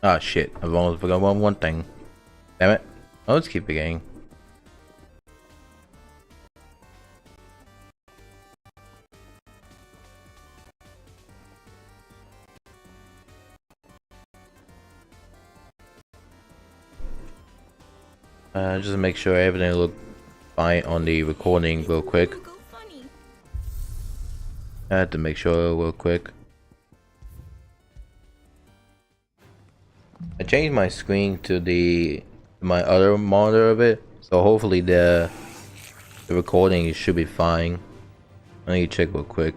Ah shit, I've almost forgot one thing. Damn it. Oh, let's keep it going. Just to make sure everything look fine on the recording real quick. I had to make sure real quick. I changed my screen to my other monitor of it, so hopefully the recording should be fine. I need to check real quick.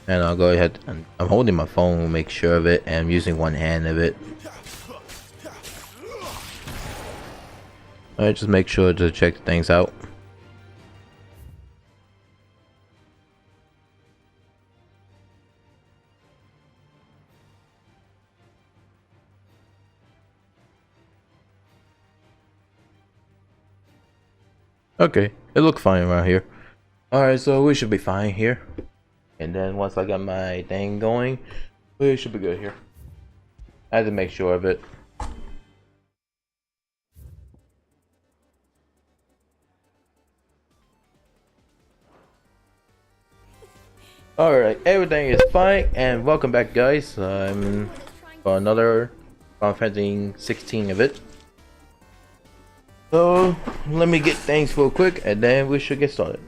And I'll go ahead and I'm holding my phone to make sure of it, and I'm using one hand of it. Alright, just make sure to check things out. Okay, it looks fine around here. Alright, so we should be fine here. And then once I got my thing going, we should be good here. I had to make sure of it. Alright, everything is fine, and welcome back guys. I'm for another Final Fantasy 16 of it. So let me get things real quick and then we should get started.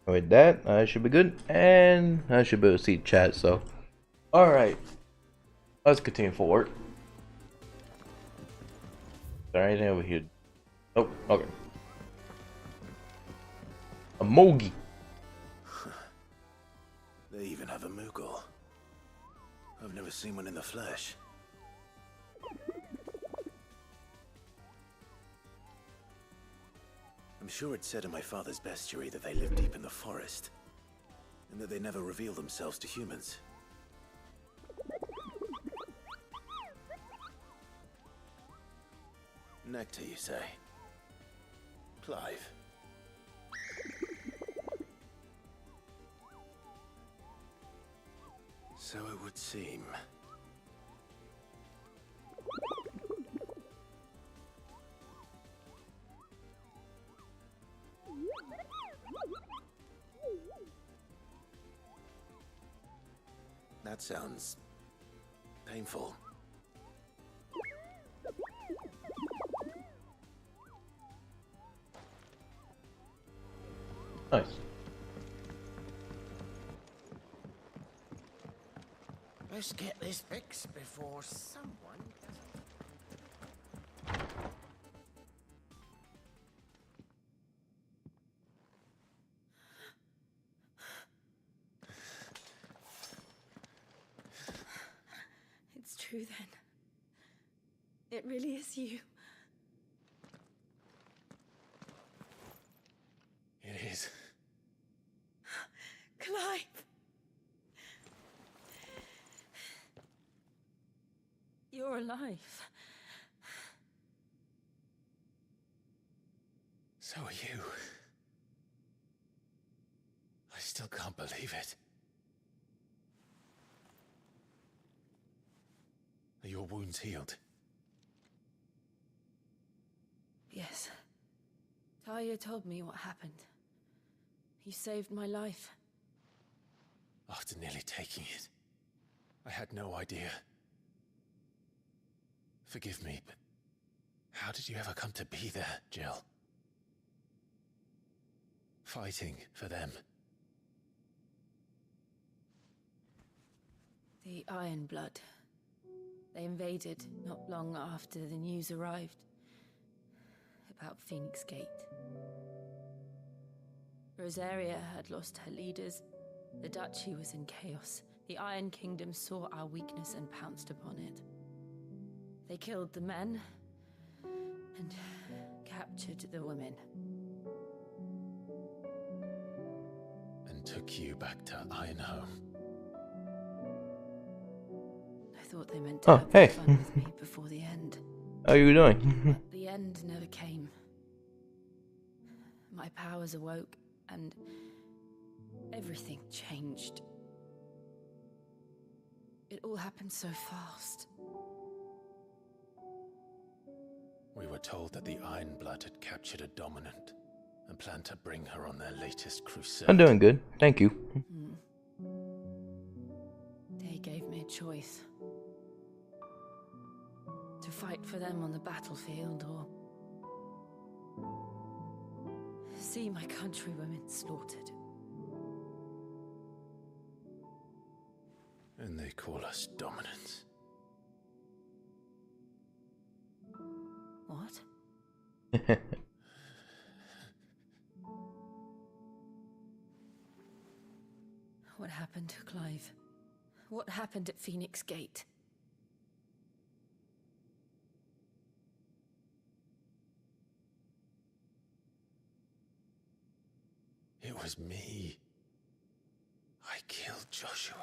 With that, I should be good, and I should be able to see chat. So, all right, let's continue forward. Is there anything over here? Oh, okay. A Mogi. They even have a Moogle. I've never seen one in the flesh. I'm sure it said in my father's bestiary that they live deep in the forest, and that they never reveal themselves to humans. Nectar, you say? Clive. So it would seem. That sounds painful. Nice. Let's get this fixed before someone... It's true then. It really is you. It is. Clive! You're alive. So are you. I still can't believe it. Are your wounds healed? Yes. Talia told me what happened. You saved my life. After nearly taking it, I had no idea. Forgive me, but how did you ever come to be there, Jill? Fighting for them. The Iron Blood. They invaded not long after the news arrived about Phoenix Gate. Rosaria had lost her leaders. The duchy was in chaos. The Iron Kingdom saw our weakness and pounced upon it. They killed the men and captured the women. And took you back to Ironhome. I thought they meant to have hey. fun with me before the end. How are you doing? The end never came. My powers awoke, and everything changed. It all happened so fast. We were told that the Ironblood had captured a dominant and planned to bring her on their latest crusade. I'm doing good, thank you. They gave me a choice. To fight for them on the battlefield, or see my countrywomen slaughtered. And they call us dominants. What? What happened to Clive? What happened at Phoenix Gate? It was me. I killed Joshua.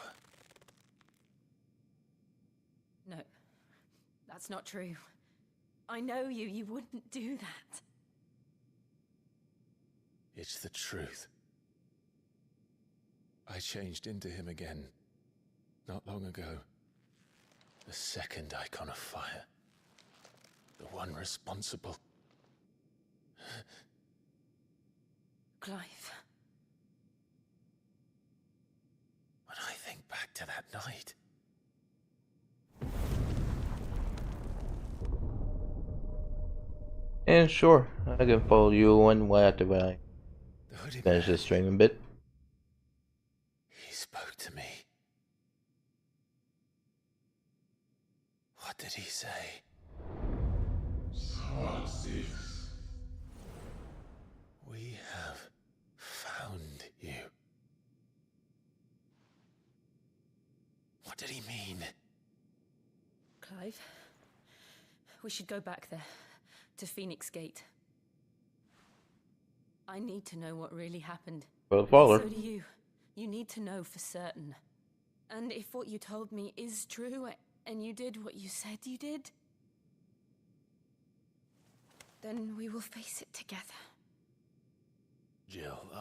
No, that's not true. I know you. You wouldn't do that. It's the truth. I changed into him again, not long ago. The second icon of fire. The one responsible. Clive. When I think back to that night... And sure, I can follow you one way after I The hoodie finish man, this stream a bit. he spoke to me. What did he say? We have found you. What did he mean? Clive, we should go back there, to Phoenix Gate. I need to know what really happened. Well, follow. So do you. You need to know for certain. And if what you told me is true, and you did what you said you did, then we will face it together. Jill,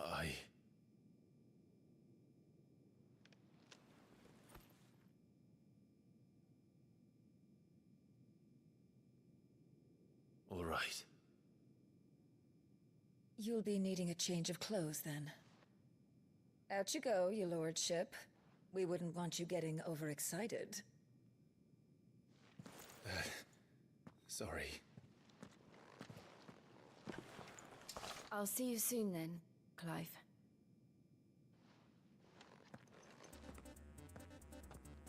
All right. You'll be needing a change of clothes, then. Out you go, your lordship. We wouldn't want you getting overexcited. Sorry. I'll see you soon then, Clive.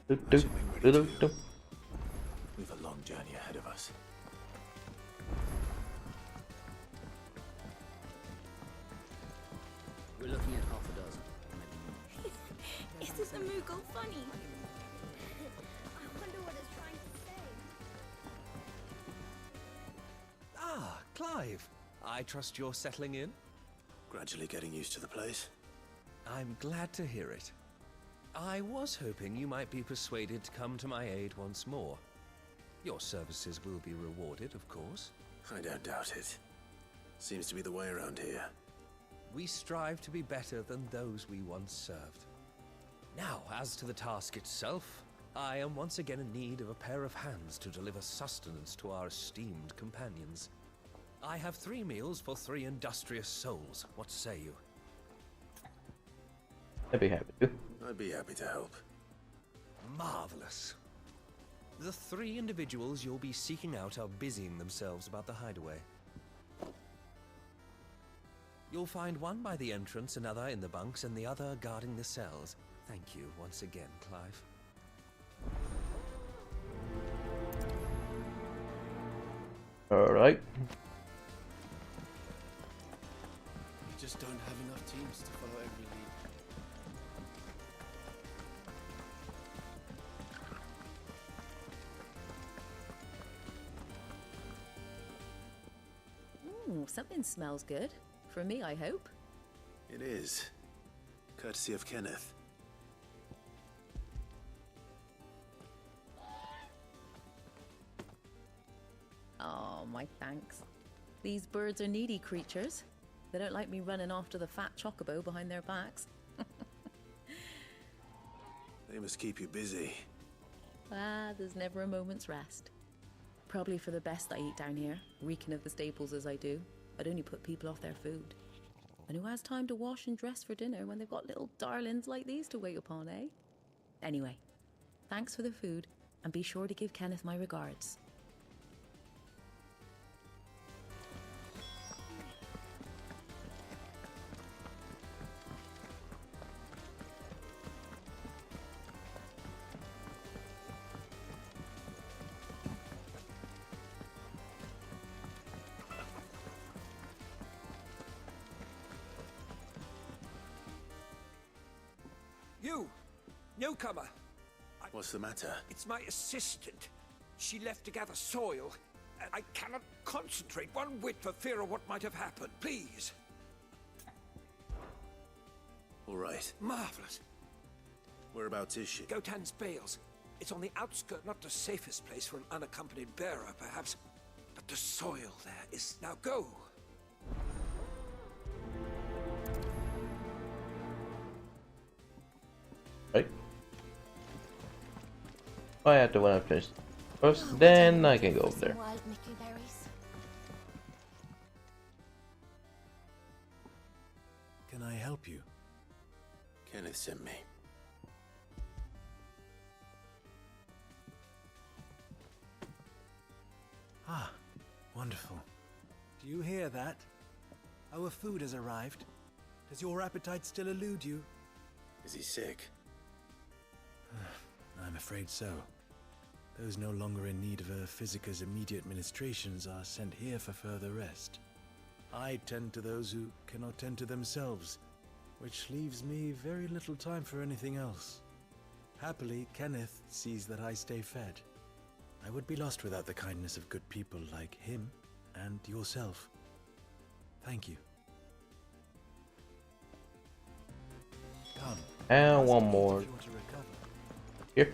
We've a long journey ahead of us. We're looking at half a dozen. Is this a Moogle funny? I wonder what it's trying to say. Ah, Clive. I trust you're settling in? Gradually getting used to the place. I'm glad to hear it. I was hoping you might be persuaded to come to my aid once more. Your services will be rewarded, of course. I don't doubt it. Seems to be the way around here. We strive to be better than those we once served. Now, as to the task itself, I am once again in need of a pair of hands to deliver sustenance to our esteemed companions. I have 3 meals for 3 industrious souls. What say you? I'd be happy to. I'd be happy to help. Marvelous. The 3 individuals you'll be seeking out are busying themselves about the hideaway. You'll find one by the entrance, another in the bunks, and the other guarding the cells. Thank you once again, Clive. Alright. We just don't have enough teams to follow every lead. Something smells good. For me, I hope. It is. Courtesy of Kenneth. Oh, my thanks. These birds are needy creatures. They don't like me running after the fat chocobo behind their backs. They must keep you busy. There's never a moment's rest. Probably for the best I eat down here, reeking of the staples as I do. I'd only put people off their food. And who has time to wash and dress for dinner when they've got little darlings like these to wait upon, eh? Anyway, thanks for the food, and be sure to give Kenneth my regards. You! Newcomer! What's the matter? It's my assistant. She left to gather soil, and I cannot concentrate one whit for fear of what might have happened. Please! All right. Marvelous. Whereabouts is she? Gotan's Bales. It's on the outskirts, not the safest place for an unaccompanied bearer, perhaps. But the soil there is... Now go! Right. I have to when I finish first, then I can go over there. Wild mickleberries. Can I help you? Kenneth sent me. Ah, wonderful. Do you hear that? Our food has arrived. Does your appetite still elude you? Is he sick? I'm afraid so. Those no longer in need of a physicus immediate ministrations are sent here for further rest. I tend to those who cannot tend to themselves, which leaves me very little time for anything else. Happily, Kenneth sees that I stay fed. I would be lost without the kindness of good people like him and yourself. Thank you. Come. And one more. If you want to recover. Here.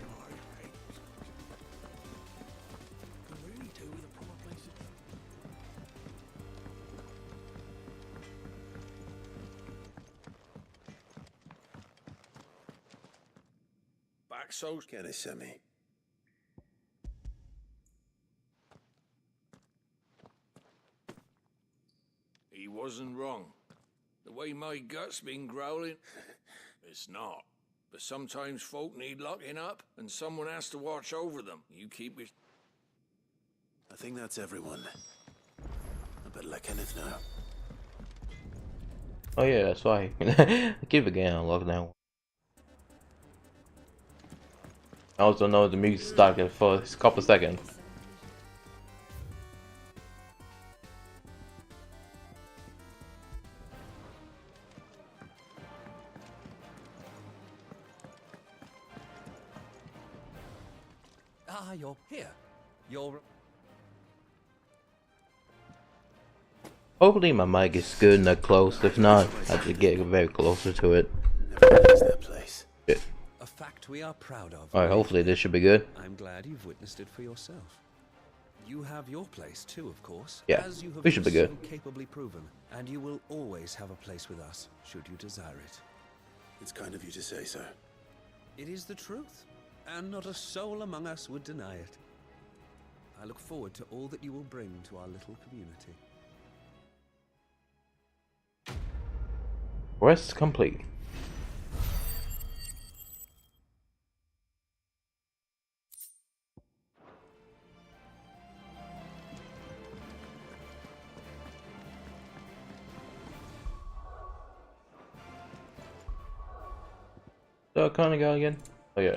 Back so Kenneth sent me. He wasn't wrong. The way my gut's been growling, it's not. But sometimes folk need locking up, and someone has to watch over them. You keep it... I think that's everyone. I better let Kenneth know. Oh yeah, that's why. I keep again on lockdown. I also know the music stuck for a couple seconds. Ah, you're here. You're... Hopefully my mic is good and not close. If not, I have to get very closer to it. Never leaves that place. Yeah. A fact we are proud of. Alright, hopefully this should be good. I'm glad you've witnessed it for yourself. You have your place too, of course. Yeah, as you have we should be good. so capably proven, and you will always have a place with us, should you desire it. It's kind of you to say so. It is the truth, and not a soul among us would deny it. I look forward to all that you will bring to our little community. Quest complete. So I kinda go again? Oh yeah.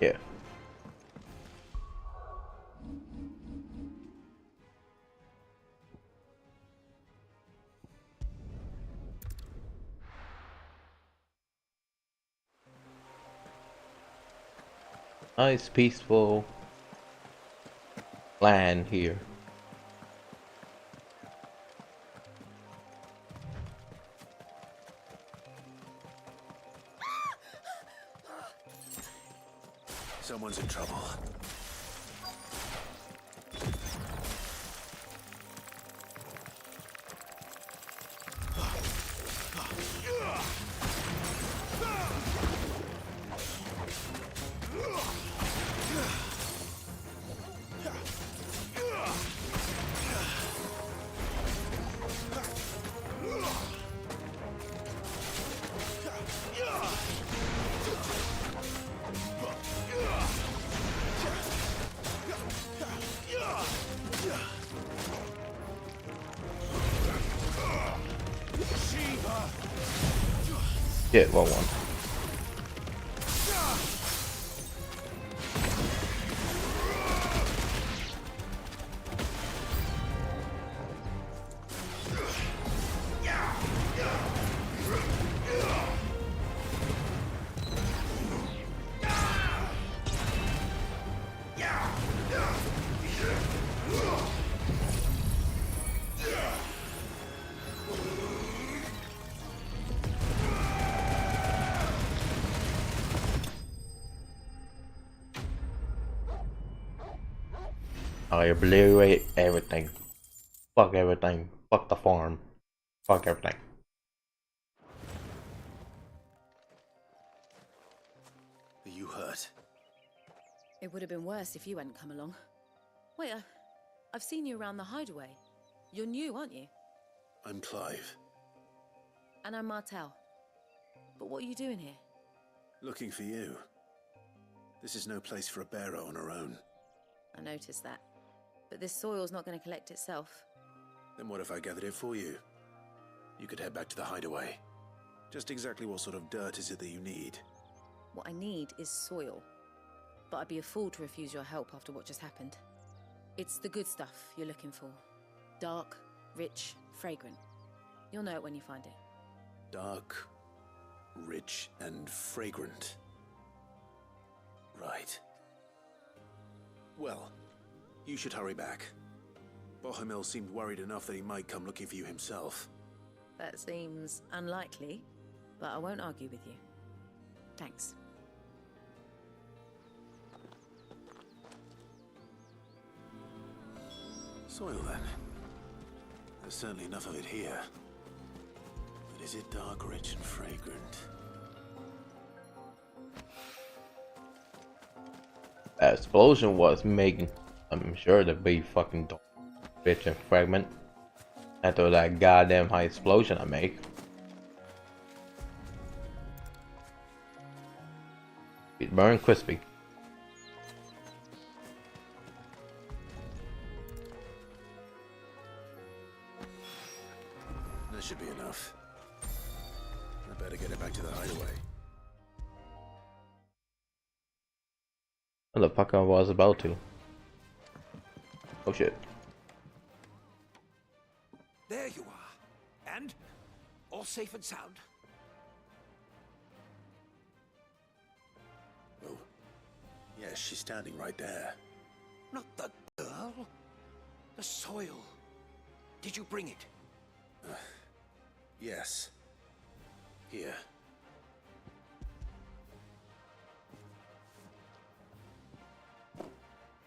Yeah. Nice peaceful land here. Someone's in trouble. Shit, what one? I obliterate everything. Fuck everything. Fuck the farm. Fuck everything. Are you hurt? It would have been worse if you hadn't come along. Wait, I've seen you around the hideaway. You're new, aren't you? I'm Clive. And I'm Martel. But what are you doing here? Looking for you. This is no place for a bearer on her own. I noticed that. But this soil's not going to collect itself. Then what if I gathered it for you? You could head back to the hideaway. Just exactly what sort of dirt is it that you need? What I need is soil. But I'd be a fool to refuse your help after what just happened. It's the good stuff you're looking for. Dark, rich, fragrant. You'll know it when you find it. Dark, rich, and fragrant. Right. Well, you should hurry back. Bohemil seemed worried enough that he might come looking for you himself. That seems unlikely, but I won't argue with you. Thanks. Soil, then. There's certainly enough of it here. But is it dark, rich, and fragrant? That explosion was making, I'm sure, to be fucking dark, rich, and fragment. After that goddamn high explosion I make. It burned crispy. That should be enough. I better get it back to the hideaway. And the fuck I was about to. Oh shit. There you are. And? All safe and sound? Oh. Yes, she's standing right there. Not the girl. The soil. Did you bring it? Yes. Here.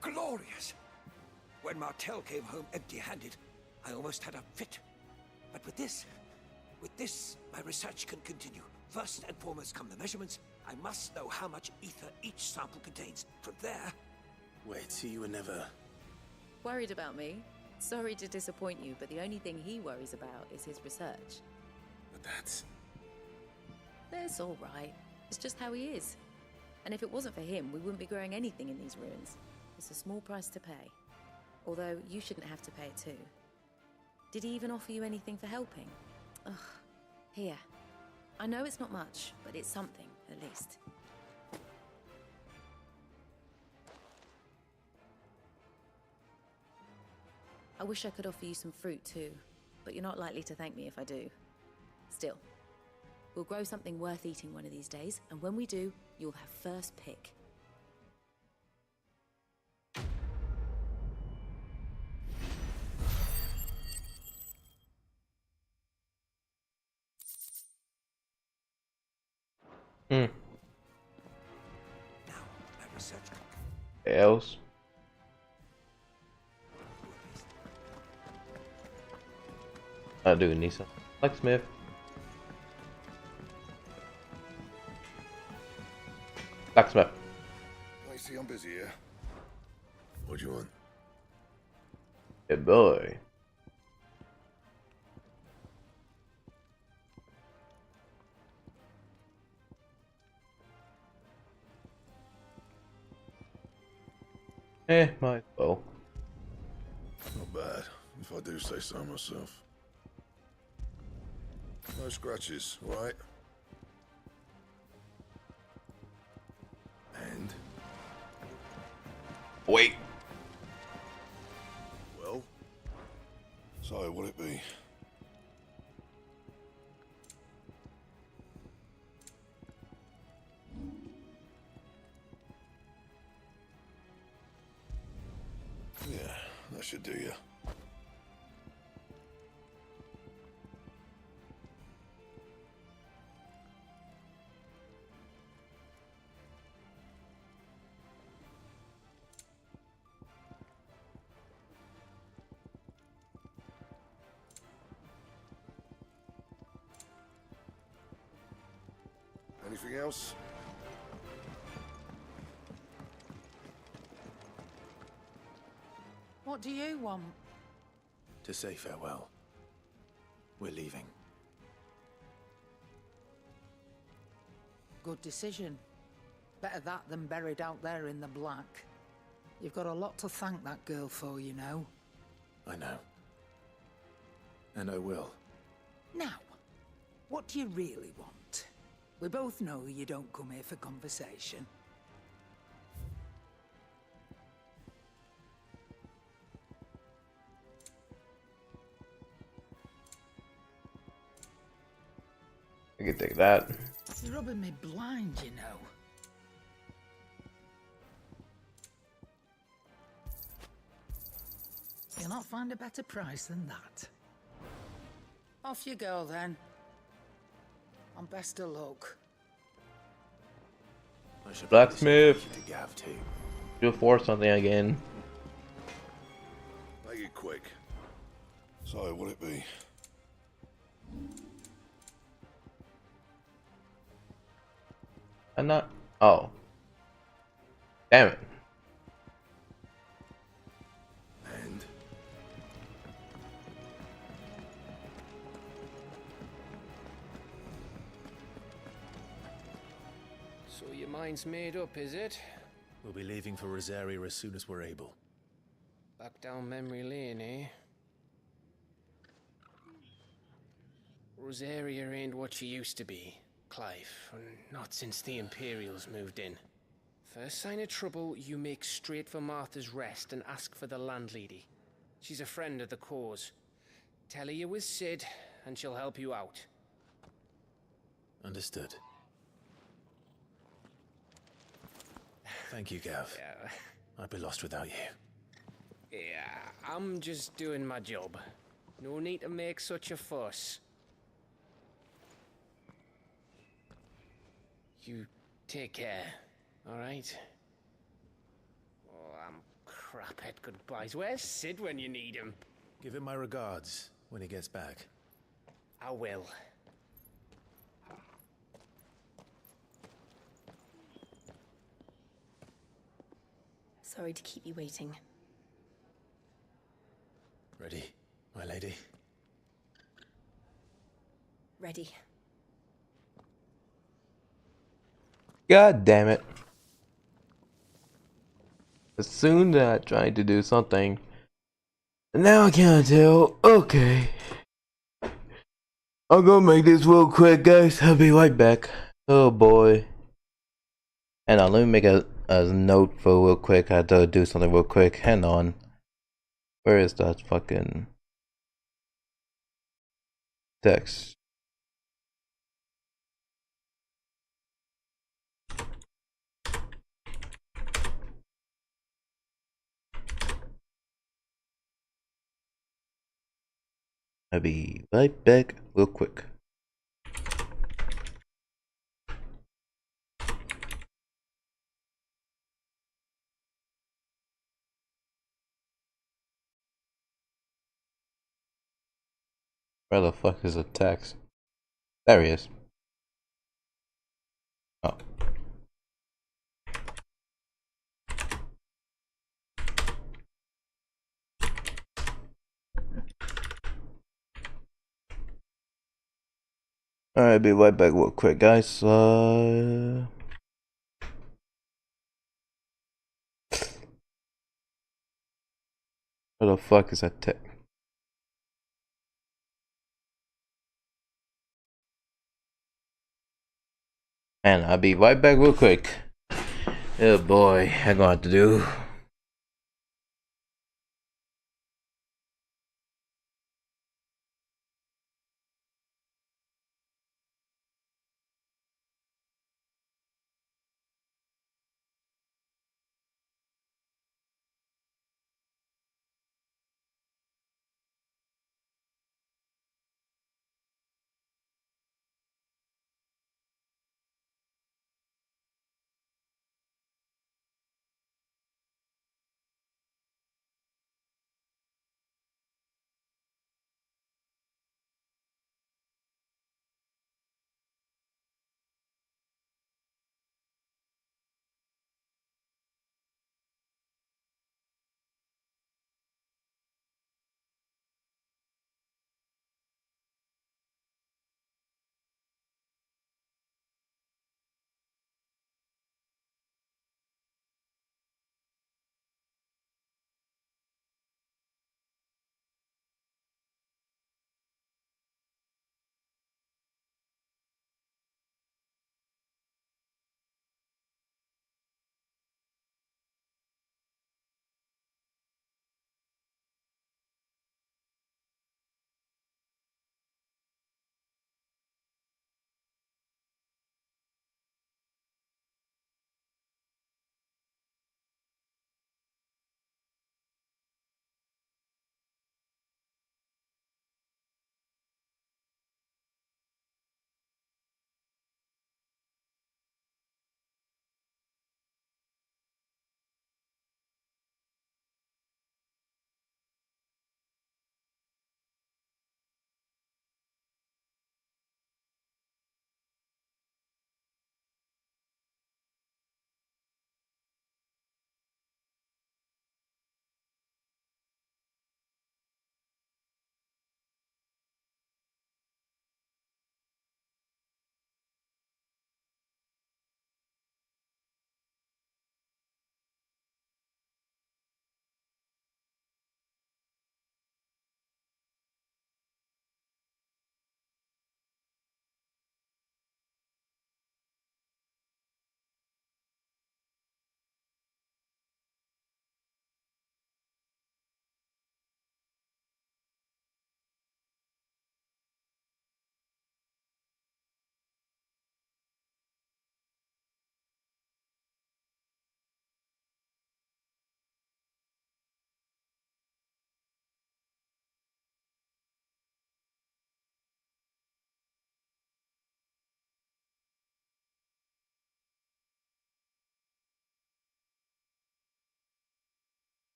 Glorious! When Martel came home empty-handed, I almost had a fit. But with this, my research can continue. First and foremost come the measurements. I must know how much ether each sample contains. From there... Wait, so you were never... Worried about me? Sorry to disappoint you, but the only thing he worries about is his research. But that's... That's all right. It's just how he is. And if it wasn't for him, we wouldn't be growing anything in these ruins. It's a small price to pay. Although, you shouldn't have to pay it too. Did he even offer you anything for helping? Ugh. Here. I know it's not much, but it's something, at least. I wish I could offer you some fruit too, but you're not likely to thank me if I do. Still, we'll grow something worth eating one of these days, and when we do, you'll have first pick. Hmm. Now, my research Else. I do need some blacksmith. Blacksmith. I see I'm busy here. What do you want? Hey boy. Might as well. Not bad, if I do say so myself. No scratches, right? And? Wait. Well? So, what'll it be? Yeah, that should do you. Anything else? What do you want? To say farewell. We're leaving. Good decision. Better that than buried out there in the black. You've got a lot to thank that girl for, you know. I know. And I will. Now, what do you really want? We both know you don't come here for conversation. I can take that. You're rubbing me blind, you know. You'll not find a better price than that. Off you go, then. And best of luck. I should Blacksmith. to Gav too. You'll force something again. Make it quick. So, what'll it be? I'm not. Oh. Damn it. And? So your mind's made up, is it? We'll be leaving for Rosaria as soon as we're able. Back down memory lane, eh? Rosaria ain't what she used to be, Clive, and not since the Imperials moved in. First sign of trouble, you make straight for Martha's Rest and ask for the landlady. She's a friend of the cause. Tell her you was Sid, and she'll help you out. Understood. Thank you, Gav. Yeah. I'd be lost without you. Yeah, I'm just doing my job. No need to make such a fuss. You take care, alright? Oh, I'm crap at goodbyes. Where's Sid when you need him? Give him my regards when he gets back. I will. Sorry to keep you waiting. Ready, my lady? Ready. God damn it. As soon as I tried to do something, and now I can't tell. Okay. I'm gonna make this real quick, guys. I'll be right back. Oh boy. And let me make a note for real quick. I have to do something real quick. Hang on. Where is that fucking text? I'll be right back real quick. Where the fuck is the text? There he is. Oh. Alright, be right back real quick, guys. Where the fuck is that text? Man, I'll be right back real quick. Oh boy, I'm gonna have to do.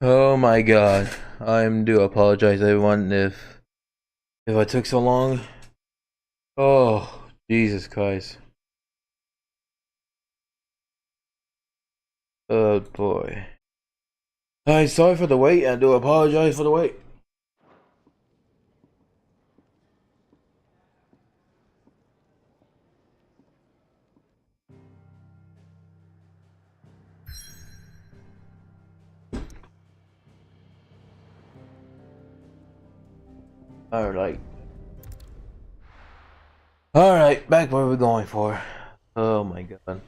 Oh my god. I do apologize everyone if I took so long. Oh, Jesus Christ. Oh boy. Alright, sorry for the wait. I do apologize for the wait. Alright, back where we're going for. Oh my god.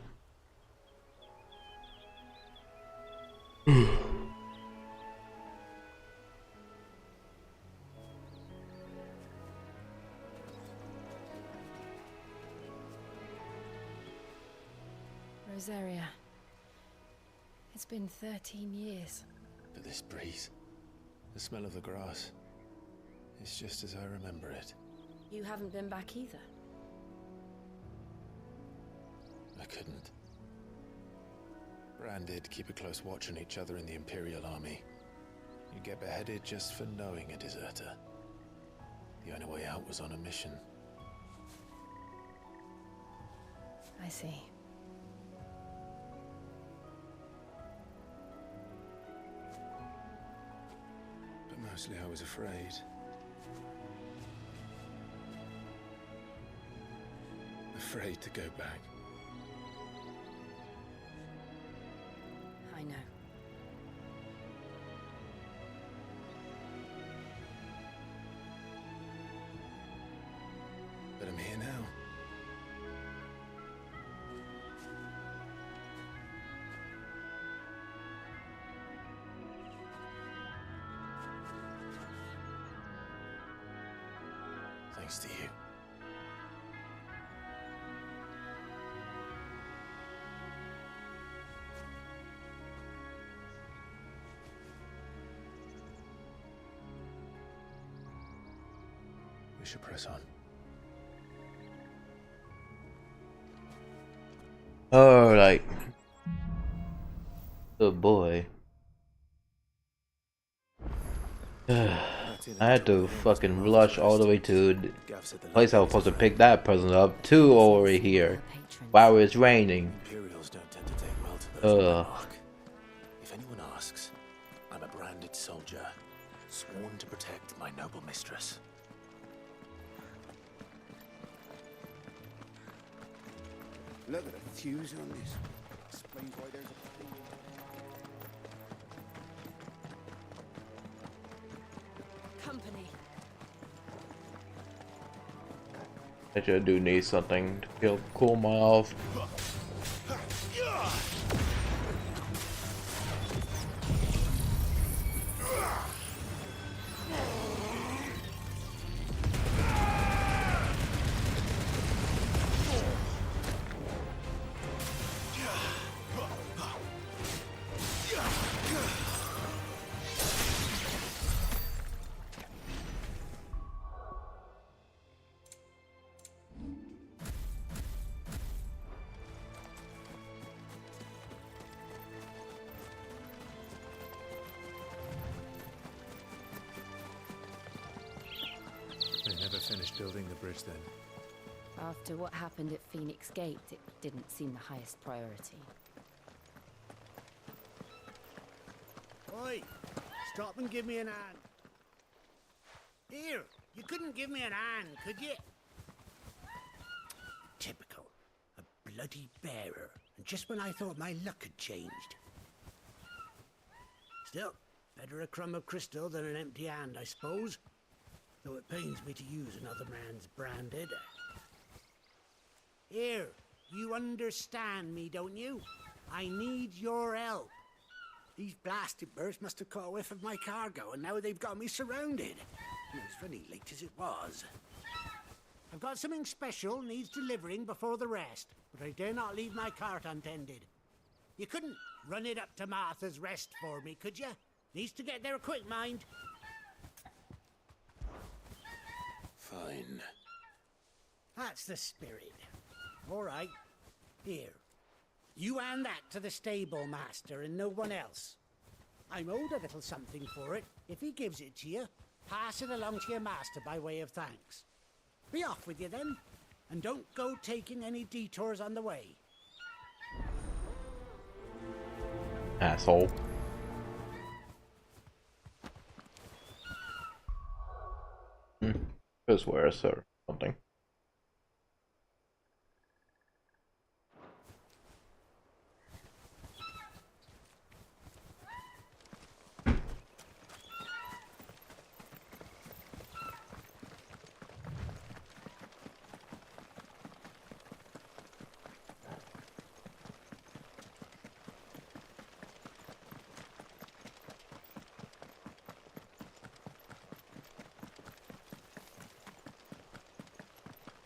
Rosaria. It's been 13 years. But this breeze, the smell of the grass, it's just as I remember it. You haven't been back either. I couldn't. Bran did keep a close watch on each other in the Imperial Army. You get beheaded just for knowing a deserter. The only way out was on a mission. I see. But mostly I was afraid. Afraid to go back. I know. But I'm here now. Thanks to you. We should press on. Alright. Oh boy. I had to fucking rush all the way to the place I was supposed to pick that present up to over here while it's raining. Imperials don't tend to take well to those If anyone asks, I'm a branded soldier, sworn to protect my noble mistress. Look at the fuse on this. Explains why there's a Company. I do need something to cool my off. They never finished building the bridge then. After what happened at Phoenix Gate, it didn't seem the highest priority. Oi! Stop and give me an hand. Here, you couldn't give me an hand, could you? Typical. A bloody bearer. And just when I thought my luck had changed. Still, better a crumb of crystal than an empty hand, I suppose. Though it pains me to use another man's branded. Here, you understand me, don't you? I need your help. These blasted birds must have caught a whiff of my cargo, and now they've got me surrounded. And it's funny, late as it was. I've got something special needs delivering before the rest, but I dare not leave my cart untended. You couldn't run it up to Martha's Rest for me, could you? Needs to get there quick, mind. Fine. That's the spirit. All right. Here. You hand that to the stable master and no one else. I'm owed a little something for it. If he gives it to you, pass it along to your master by way of thanks. Be off with you then, and don't go taking any detours on the way. Asshole. Just wear a or something.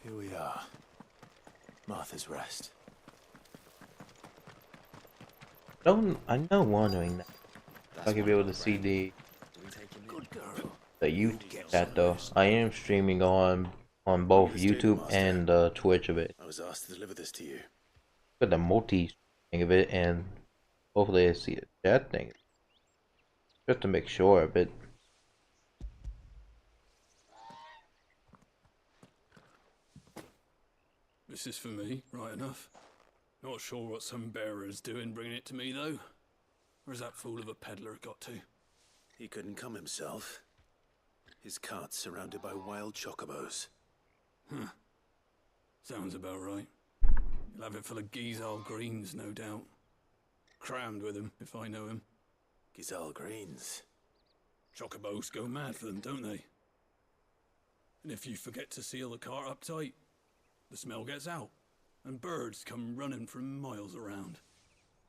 Here we are. Martha's Rest. I'm not wondering that. I could be able to see the YouTube chat though. I am streaming on both YouTube and Twitch of it. I was asked to deliver this to you. Got the multi thing of it, and hopefully I see the chat thing. Just to make sure of it. This is for me, right enough. Not sure what some bearer's doing bringing it to me, though. Where's that fool of a peddler got to? He couldn't come himself. His cart's surrounded by wild chocobos. Huh. Sounds about right. He'll have it full of Gizal greens, no doubt. Crammed with him, if I know him. Gizal greens? Chocobos go mad for them, don't they? And if you forget to seal the cart up tight, the smell gets out, and birds come running from miles around.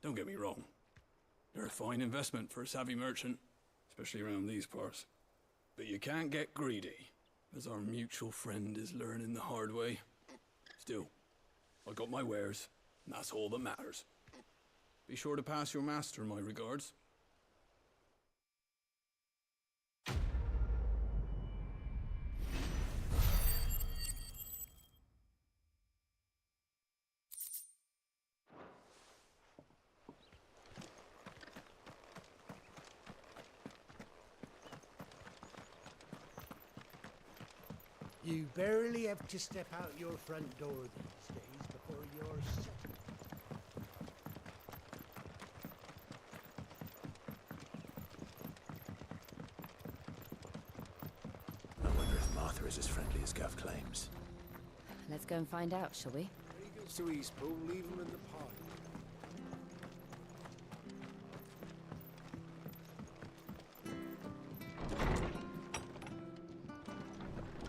Don't get me wrong. They're a fine investment for a savvy merchant, especially around these parts. But you can't get greedy, as our mutual friend is learning the hard way. Still, I got my wares, and that's all that matters. Be sure to pass your master my regards. You barely have to step out your front door these days before you're set. I wonder if Martha is as friendly as Gav claims. Let's go and find out, shall we? Eagles to Eastpool, leave him in the park.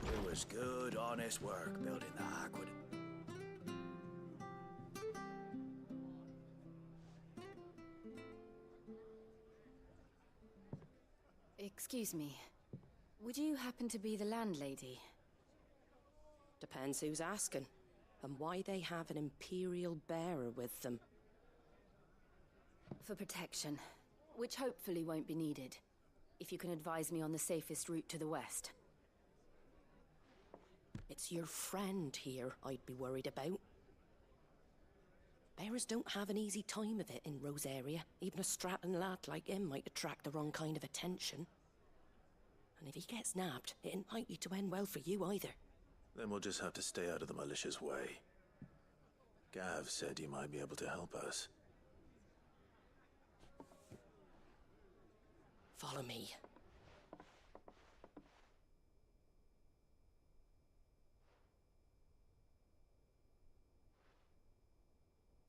It was good, honest work building the aqueduct. Excuse me. Would you happen to be the landlady? Depends who's asking, and why they have an Imperial bearer with them. For protection, which hopefully won't be needed. If you can advise me on the safest route to the west. It's your friend here I'd be worried about. Bearers don't have an easy time of it in Rosaria. Even a Stratton lad like him might attract the wrong kind of attention. And if he gets nabbed, it ain't likely to end well for you either. Then we'll just have to stay out of the malicious way. Gav said you might be able to help us. Follow me.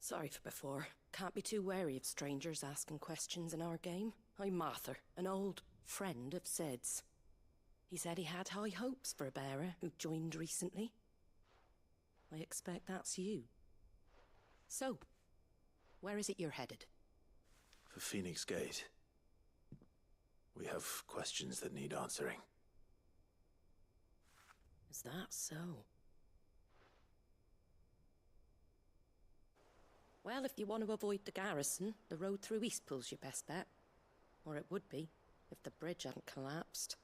Sorry for before. Can't be too wary of strangers asking questions in our game. I'm Martha, an old friend of Sid's. He said he had high hopes for a bearer who joined recently. I expect that's you. So, where is it you're headed? For Phoenix Gate. We have questions that need answering. Is that so? Well, if you want to avoid the garrison, the road through Eastpool's your best bet. Or it would be, if the bridge hadn't collapsed.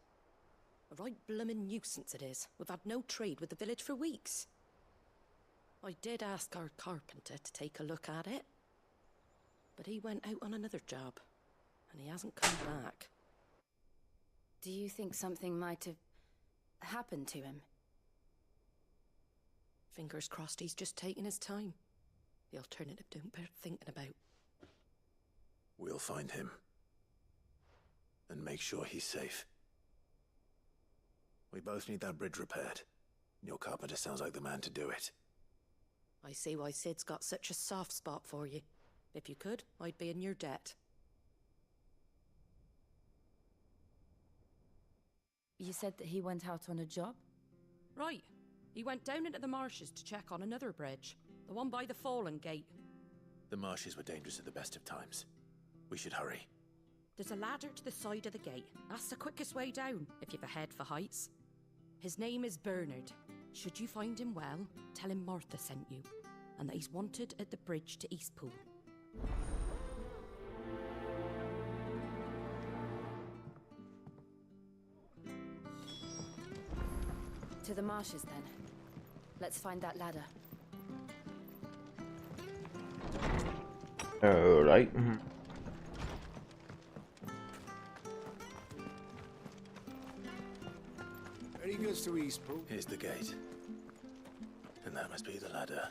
A right bloomin' nuisance it is. We've had no trade with the village for weeks. I did ask our carpenter to take a look at it, but he went out on another job. and he hasn't come back. Do you think something might have happened to him? Fingers crossed he's just taking his time. The alternative don't bear thinking about. We'll find him. And make sure he's safe. We both need that bridge repaired. Your carpenter sounds like the man to do it. I see why Sid's got such a soft spot for you. If you could, I'd be in your debt. You said that he went out on a job? Right. He went down into the marshes to check on another bridge. The one by the Fallen Gate. The marshes were dangerous at the best of times. We should hurry. There's a ladder to the side of the gate. That's the quickest way down, if you've a head for heights. His name is Bernard. Should you find him well, tell him Martha sent you, and that he's wanted at the bridge to Eastpool. To the marshes, then. Let's find that ladder. Alright. Very good to Eastpool. Here's the gate. And that must be the ladder.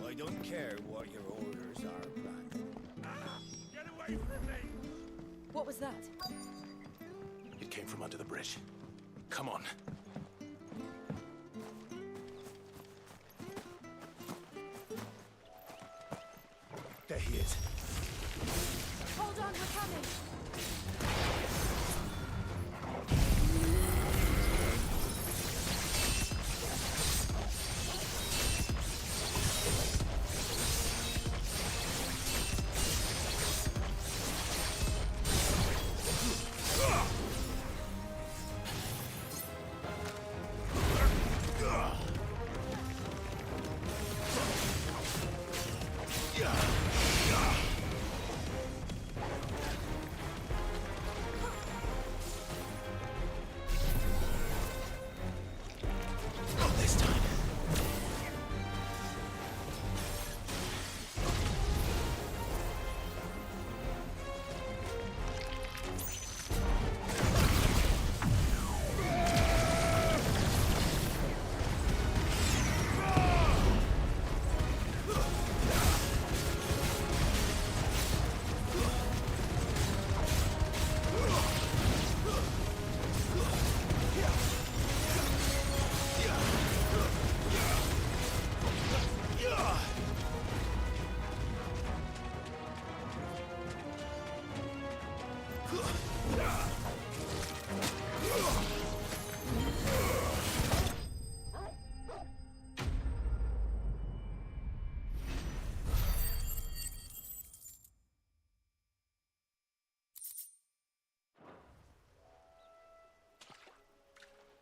I don't care what your orders are, Black. Get away from me! What was that? It came from under the bridge. Come on. There he is. Hold on, we're coming!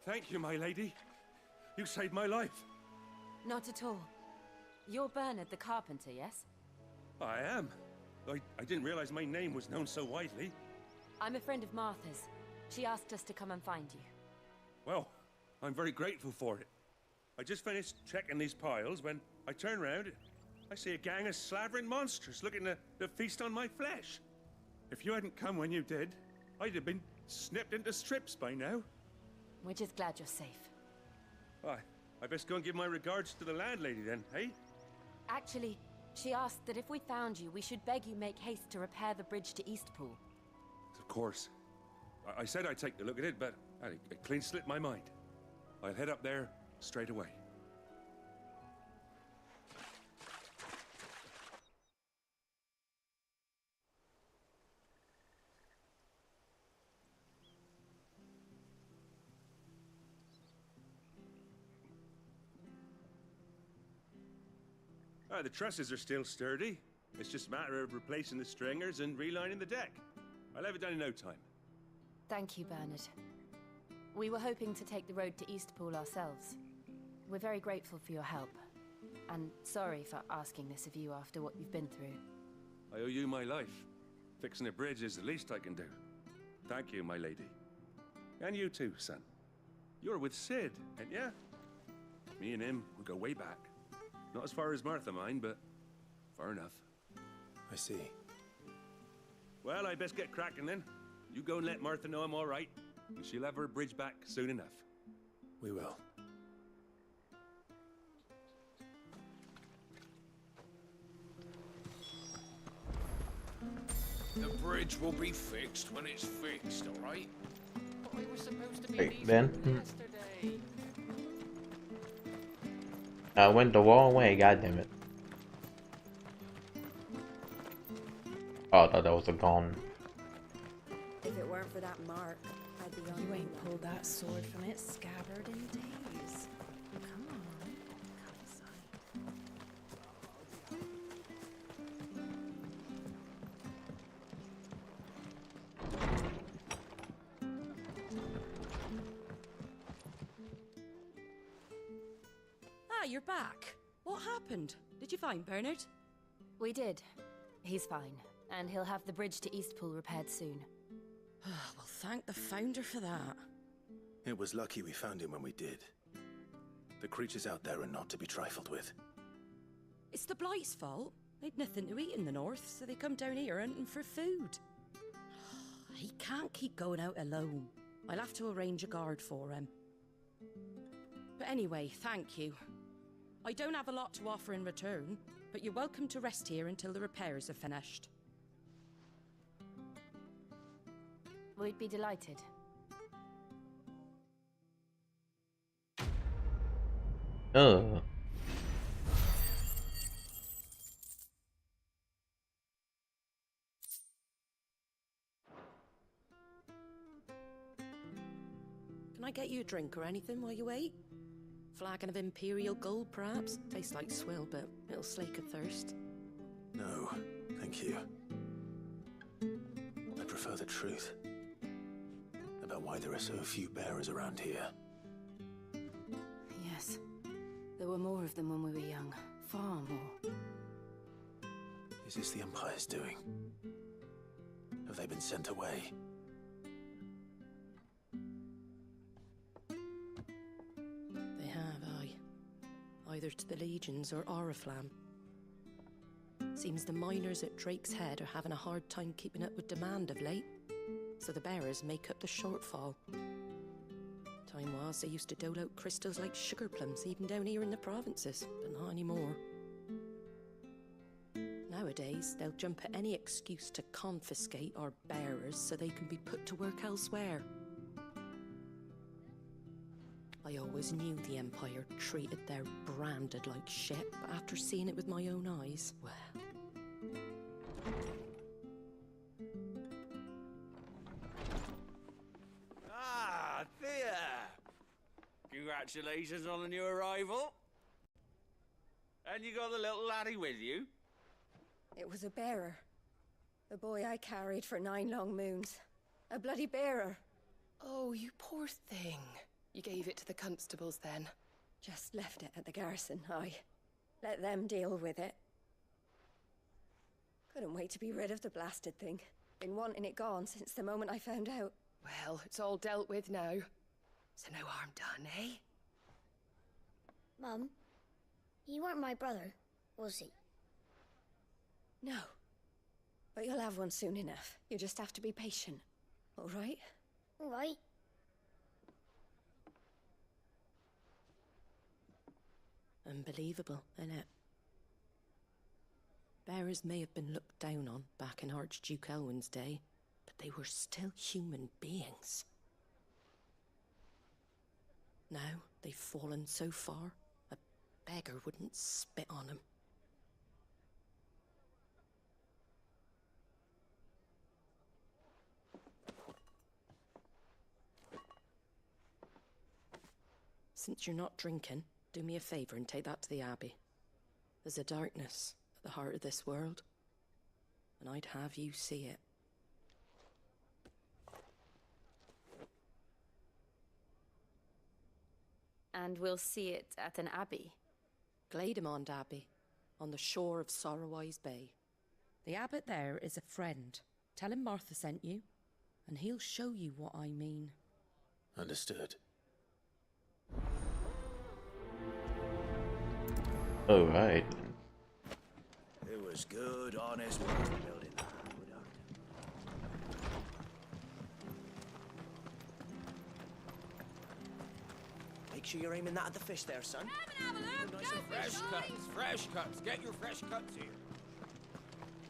Thank you, my lady. You saved my life. Not at all. You're Bernard the carpenter, yes? I am. I didn't realize my name was known so widely. I'm a friend of Martha's. She asked us to come and find you. Well, I'm very grateful for it. I just finished checking these piles when I turn around. I see a gang of slavering monsters looking to feast on my flesh. If you hadn't come when you did, I'd have been snipped into strips by now. We're just glad you're safe. I best go and give my regards to the landlady then, hey? Actually, she asked that if we found you, we should beg you make haste to repair the bridge to Eastpool. Of course. I said I'd take a look at it, but it clean slipped my mind. I'll head up there straight away. The trusses are still sturdy. It's just a matter of replacing the stringers and relining the deck. I'll have it done in no time. Thank you, Bernard. We were hoping to take the road to Eastpool ourselves. We're very grateful for your help. And sorry for asking this of you after what you've been through. I owe you my life. Fixing a bridge is the least I can do. Thank you, my lady. And you too, son. You're with Sid, ain't ya? Me and him, we go way back. Not as far as Martha, mind, but far enough. I see. Well, I best get cracking then. You go and let Martha know I'm all right, and she'll have her bridge back soon enough. We will. The bridge will be fixed when it's fixed, all right? But we were supposed to be Wait, leaving Ben? yesterday. I went the wrong way, god damn it. Oh, I thought that was a gun. If it weren't for that mark, I'd be on. You ain't pulled that sword from its scabbard in days. Come on. Ah, you're back. What happened? Did you find Bernard? We did. He's fine, and he'll have the bridge to Eastpool repaired soon. Well, thank the Founder for that. It was lucky we found him when we did. The creatures out there are not to be trifled with. It's the Blight's fault. They'd nothing to eat in the north, so they come down here hunting for food. He can't keep going out alone. I'll have to arrange a guard for him. But anyway, thank you. I don't have a lot to offer in return, but you're welcome to rest here until the repairs are finished. We'd be delighted. Oh. Can I get you a drink or anything while you wait? Flagon of Imperial Gold, perhaps? Tastes like swill, but it'll slake a thirst. No, thank you. I prefer the truth about why there are so few bearers around here. Yes. There were more of them when we were young. Far more. Is this the Empire's doing? Have they been sent away? They have, aye. Either to the Legions or Oriflamme. Seems the miners at Drake's Head are having a hard time keeping up with demand of late, so the bearers make up the shortfall. Time was they used to dole out crystals like sugar plums even down here in the provinces, but not anymore. Nowadays, they'll jump at any excuse to confiscate our bearers so they can be put to work elsewhere. I always knew the Empire treated their branded like shit, but after seeing it with my own eyes, well... Ah, Thea! Congratulations on the new arrival. And you got the little laddie with you? It was a bearer. The boy I carried for 9 long moons. A bloody bearer. Oh, you poor thing. You gave it to the constables then? Just left it at the garrison, aye. Let them deal with it. Couldn't wait to be rid of the blasted thing. Been wanting it gone since the moment I found out. Well, it's all dealt with now. So no harm done, eh? Mum, he weren't my brother, was he? No. But you'll have one soon enough. You just have to be patient. All right? All right. Unbelievable, innit? Bearers may have been looked down on back in Archduke Elwin's day, but they were still human beings. Now they've fallen so far, a beggar wouldn't spit on them. Since you're not drinking, do me a favour and take that to the Abbey. There's a darkness at the heart of this world, and I'd have you see it. And we'll see it at an abbey. Glademond Abbey, on the shore of Sorrowwise Bay. The abbot there is a friend. Tell him Martha sent you, and he'll show you what I mean. Understood. All right. It was good, honest work building that. Make sure you're aiming that at the fish there, son. Nice and fresh cuts, fresh cuts. Get your fresh cuts here.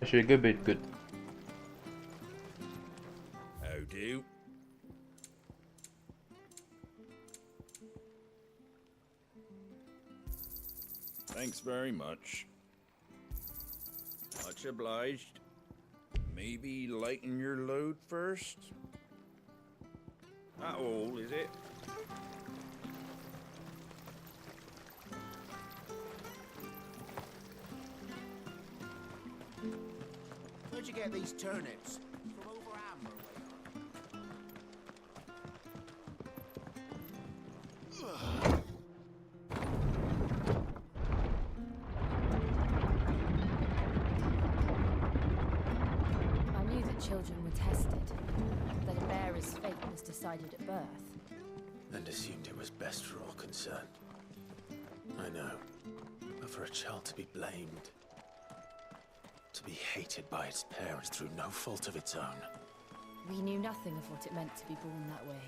Actually, a good bit good. How do? Thanks very much. Much obliged. Maybe lighten your load first? That all, is it? Where'd you get these turnips? From over Amber I knew that children were tested, that a bearer's fate was decided at birth. And assumed it was best for all concerned. I know. But for a child to be blamed, to be hated by its parents through no fault of its own. We knew nothing of what it meant to be born that way.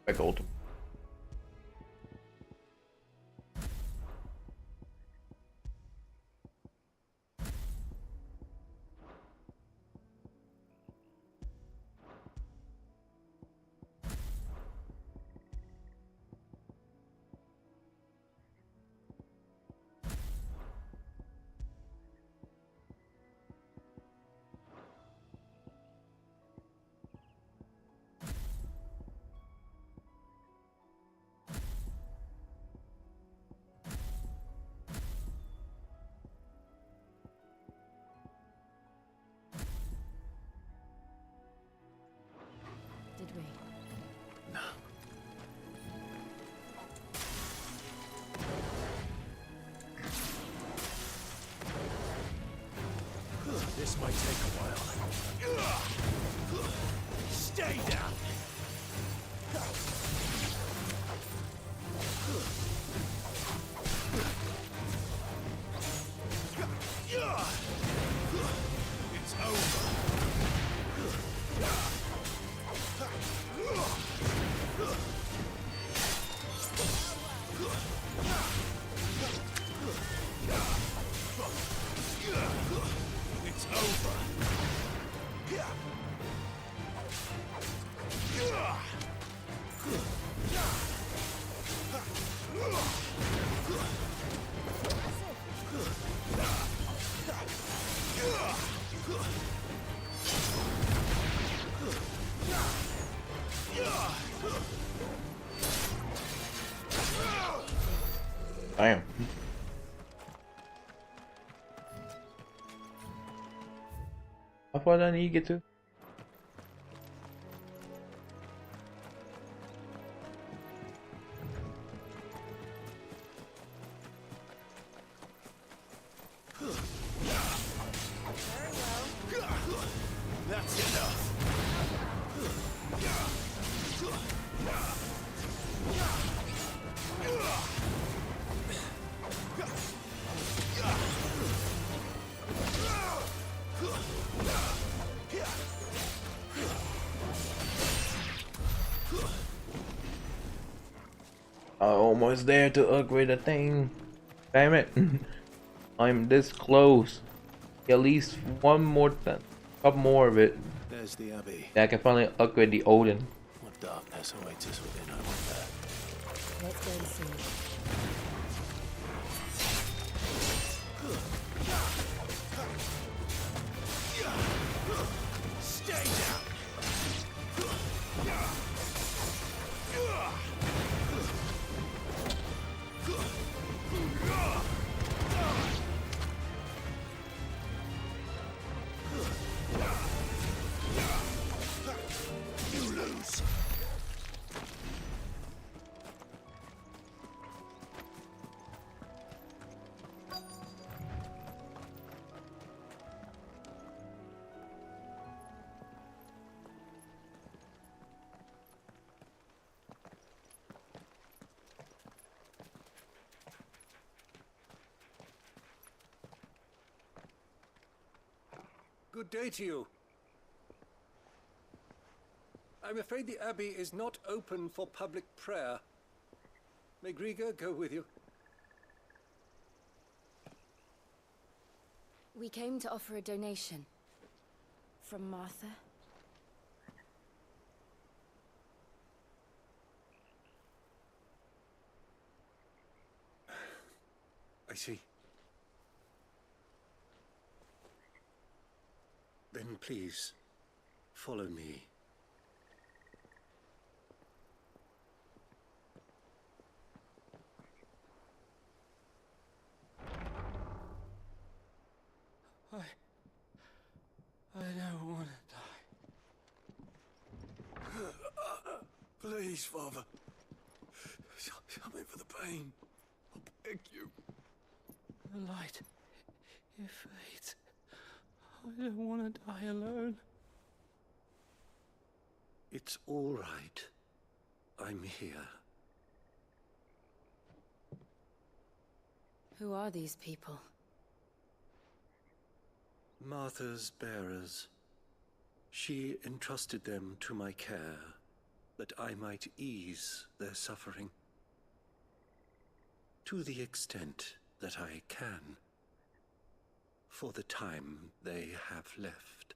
Back old. Did we? No. This might take a while. Stay down! It's over. It's over. Damn. How far did I need to get to? That's enough. Almost there to upgrade the thing. Damn it. I'm this close. At least one more thing. Couple more of it. There's the Abbey. Then I can finally upgrade the Odin. What darkness awaits us within, I wonder. Let's go and see. Stay down. You lose. Good day to you. I'm afraid the Abbey is not open for public prayer. May Griga go with you? We came to offer a donation. From Martha. I see. Then please, follow me. I don't want to die. Please, Father. Help me for the pain. I beg you. The light, it fades. I don't want to die alone. It's all right. I'm here. Who are these people? Martha's bearers. She entrusted them to my care, that I might ease their suffering. To the extent that I can, for the time they have left.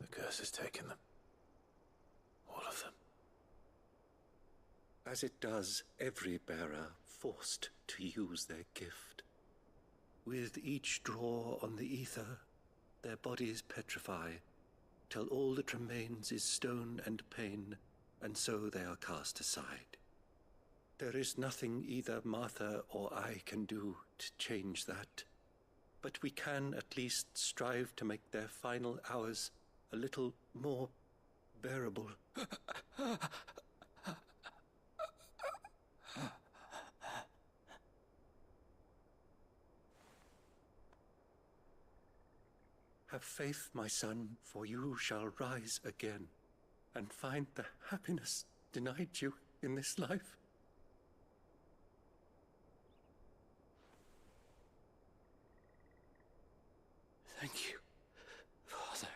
The curse has taken them. All of them. As it does every bearer forced to use their gift. With each draw on the ether, their bodies petrify, till all that remains is stone and pain, and so they are cast aside. There is nothing either Martha or I can do to change that, but we can at least strive to make their final hours a little more bearable. Have faith, my son, for you shall rise again, and find the happiness denied you in this life. Thank you, Father.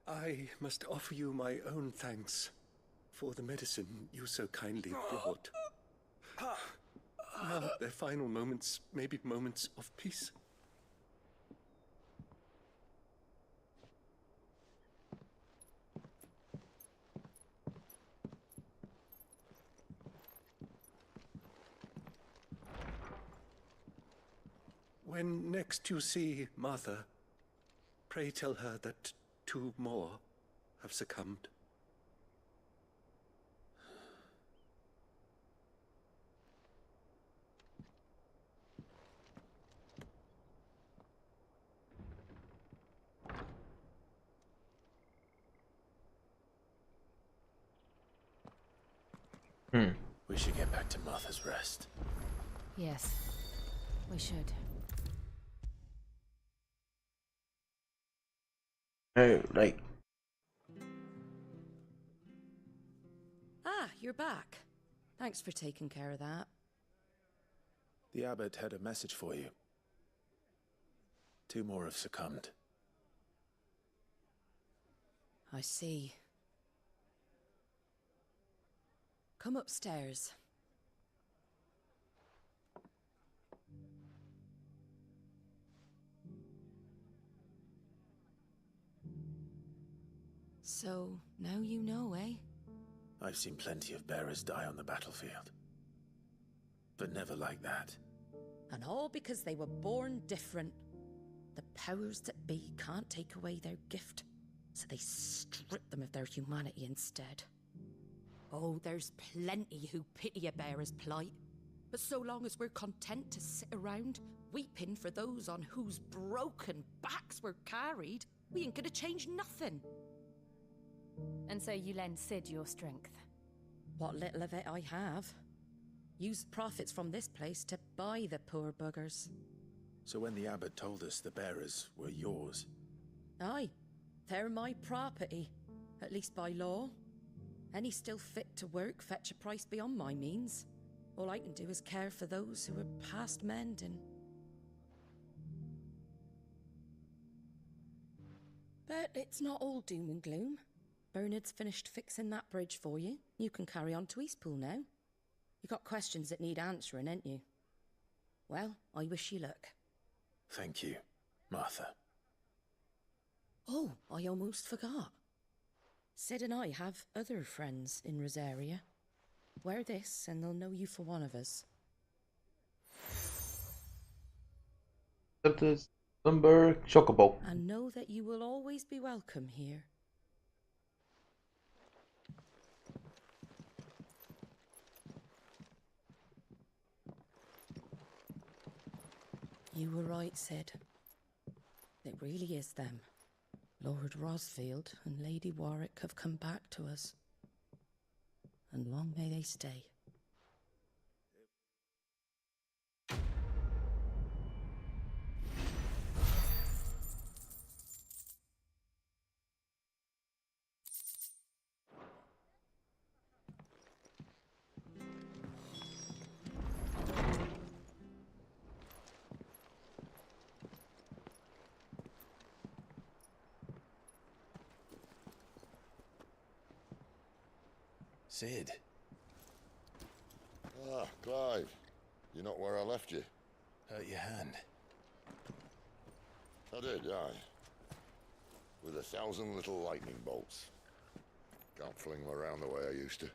I must offer you my own thanks for the medicine you so kindly brought. Now their final moments may be moments of peace. When next you see Martha, pray tell her that 2 more have succumbed. We should get back to Martha's Rest. Yes, we should. Hey, like. Ah, you're back. Thanks for taking care of that. The abbot had a message for you. 2 more have succumbed. I see. Come upstairs. So, now you know, eh? I've seen plenty of bearers die on the battlefield. But never like that. And all because they were born different. The powers that be can't take away their gift, so they strip them of their humanity instead. Oh, there's plenty who pity a bearer's plight. But so long as we're content to sit around, weeping for those on whose broken backs we're carried, we ain't gonna change nothing. And so you lend Sid your strength? What little of it I have. Use profits from this place to buy the poor buggers. So when the abbot told us the bearers were yours... Aye, they're my property, at least by law. Any still fit to work fetch a price beyond my means. All I can do is care for those who are past mending. But it's not all doom and gloom. Bernard's finished fixing that bridge for you. You can carry on to Eastpool now. You got questions that need answering, ain't you? Well, I wish you luck. Thank you, Martha. Oh, I almost forgot. Sid and I have other friends in Rosaria. Wear this and they'll know you for one of us. Lumber Chocobo. And know that you will always be welcome here. You were right, Sid. It really is them. Lord Rosfield and Lady Warwick have come back to us. And long may they stay. Sid. Ah, Clive. You're not where I left you. Hurt your hand. I did, aye. With 1,000 little lightning bolts. Can't fling them around the way I used to.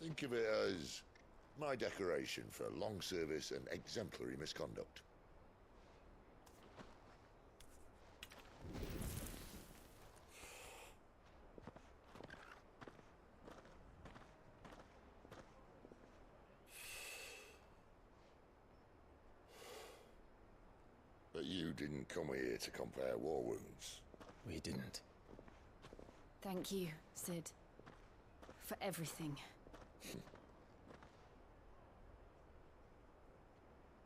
Think of it as my decoration for long service and exemplary misconduct. But you didn't come here to compare war wounds. We didn't. Thank you, Sid. For everything.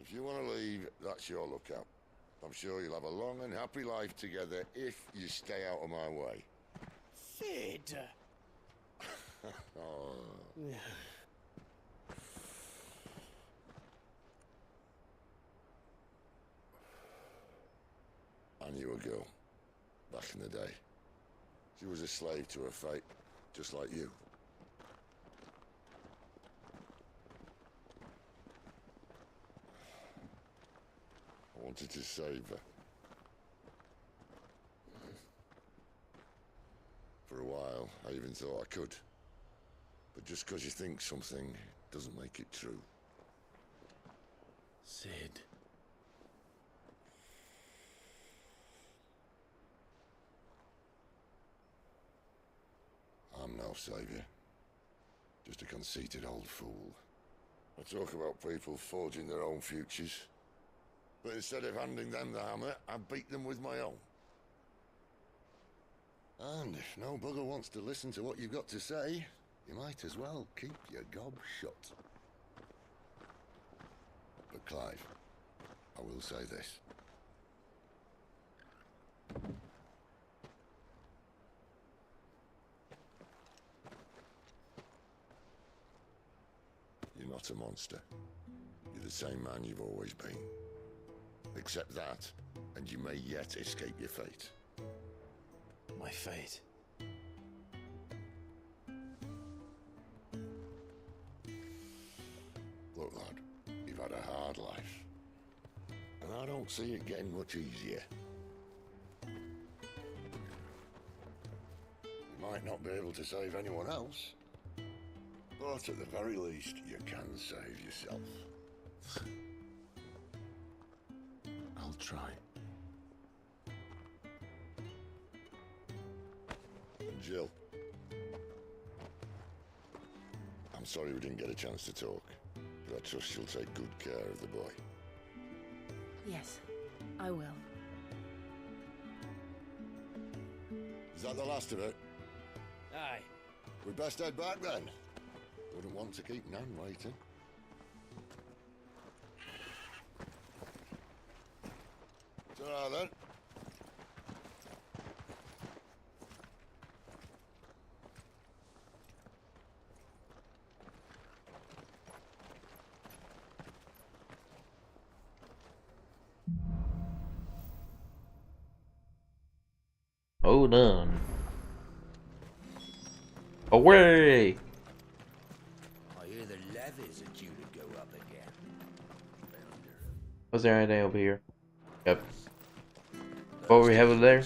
If you want to leave, that's your lookout. I'm sure you'll have a long and happy life together if you stay out of my way. Sid! Oh. I knew a girl, back in the day. She was a slave to her fate, just like you. I wanted to save her. For a while, I even thought I could. But just because you think something doesn't make it true. Sid. I'm no savior. Just a conceited old fool. I talk about people forging their own futures. But instead of handing them the hammer, I beat them with my own. And if no bugger wants to listen to what you've got to say, you might as well keep your gob shut. But Clive, I will say this. You're not a monster. You're the same man you've always been. Accept that, and you may yet escape your fate. My fate? Look, lad, you've had a hard life. And I don't see it getting much easier. You might not be able to save anyone else, but at the very least, you can save yourself. I'll try. And Jill. I'm sorry we didn't get a chance to talk, but I trust you'll take good care of the boy. Yes, I will. Is that the last of it? Aye. We'd best head back then. Wouldn't want to keep Nan waiting. Ta-ra then. Hold on. Away! I hear the levies are due to go up again. Was there anything over here? Yep. What we have over there?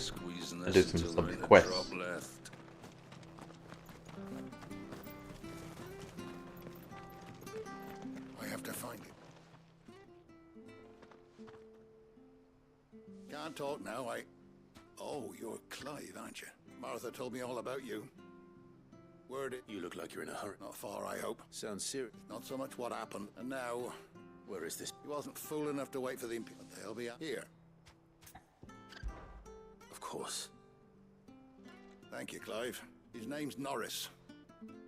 I did some quests. I have to find it. Can't talk now, Oh, you're Clive, aren't you? Martha told me all about you. Word it. You look like you're in a hurry. Not far, I hope. Sounds serious. Not so much what happened, and now... Where is this? He wasn't fool enough to wait for the Imperial. They'll be here. Of course. Thank you, Clive. His name's Norris.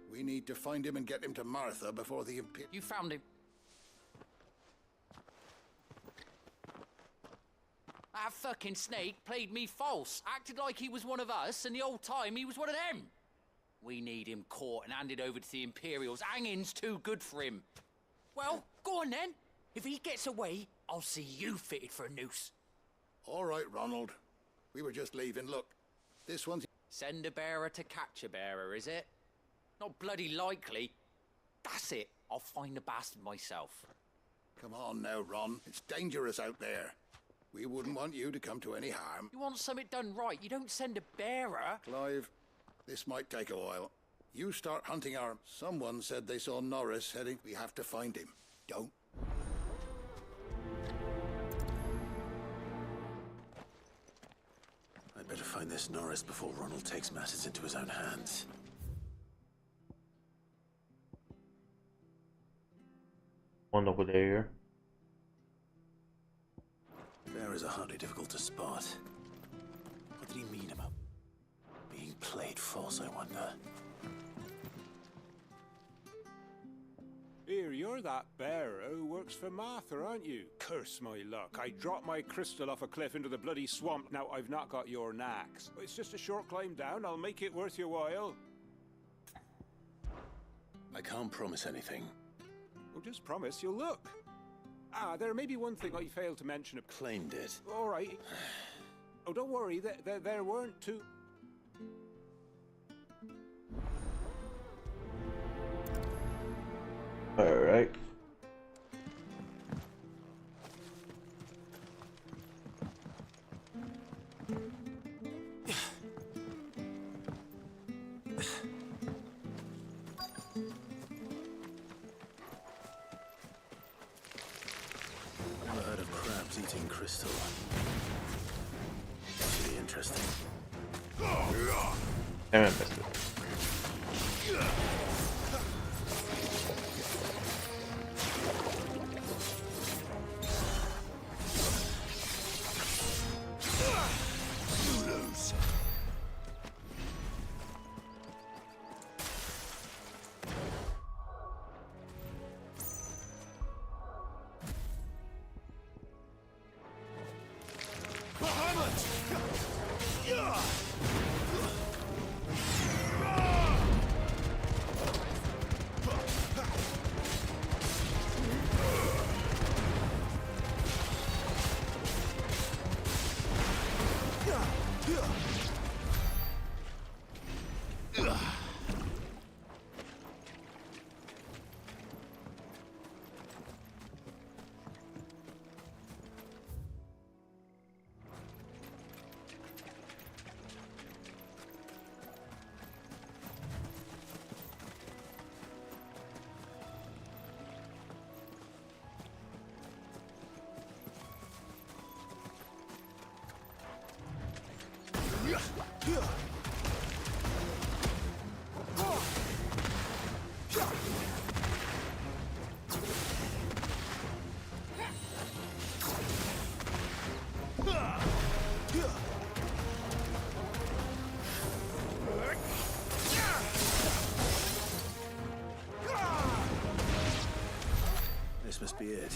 We need to find him and get him to Martha before the Imperial... You found him. That fucking snake played me false, acted like he was one of us, and the whole time he was one of them. We need him caught and handed over to the Imperials. Hanging's too good for him. Well, go on then. If he gets away, I'll see you fitted for a noose. All right, Ronald. We were just leaving. Look, this one's... Send a bearer to catch a bearer, is it? Not bloody likely. That's it. I'll find the bastard myself. Come on now, Ron. It's dangerous out there. We wouldn't want you to come to any harm. You want something done right, you don't send a bearer. Clive, this might take a while. You start hunting our... Someone said they saw Norris heading... We have to find him. Don't. I'd better find this Norris before Ronald takes matters into his own hands. One over there. Bearers are hardly difficult to spot. What did he mean about being played false, I wonder? Here, you're that bearer who works for Martha, aren't you? Curse my luck. I dropped my crystal off a cliff into the bloody swamp. Now I've not got your knacks. It's just a short climb down. I'll make it worth your while. I can't promise anything. Well, just promise you'll look. Ah, there may be one thing I failed to mention. Claimed it. All right. Oh, don't worry. There weren't two... All right. Never heard of crabs eating crystal. Pretty interesting. Damn it, missed it. must be it.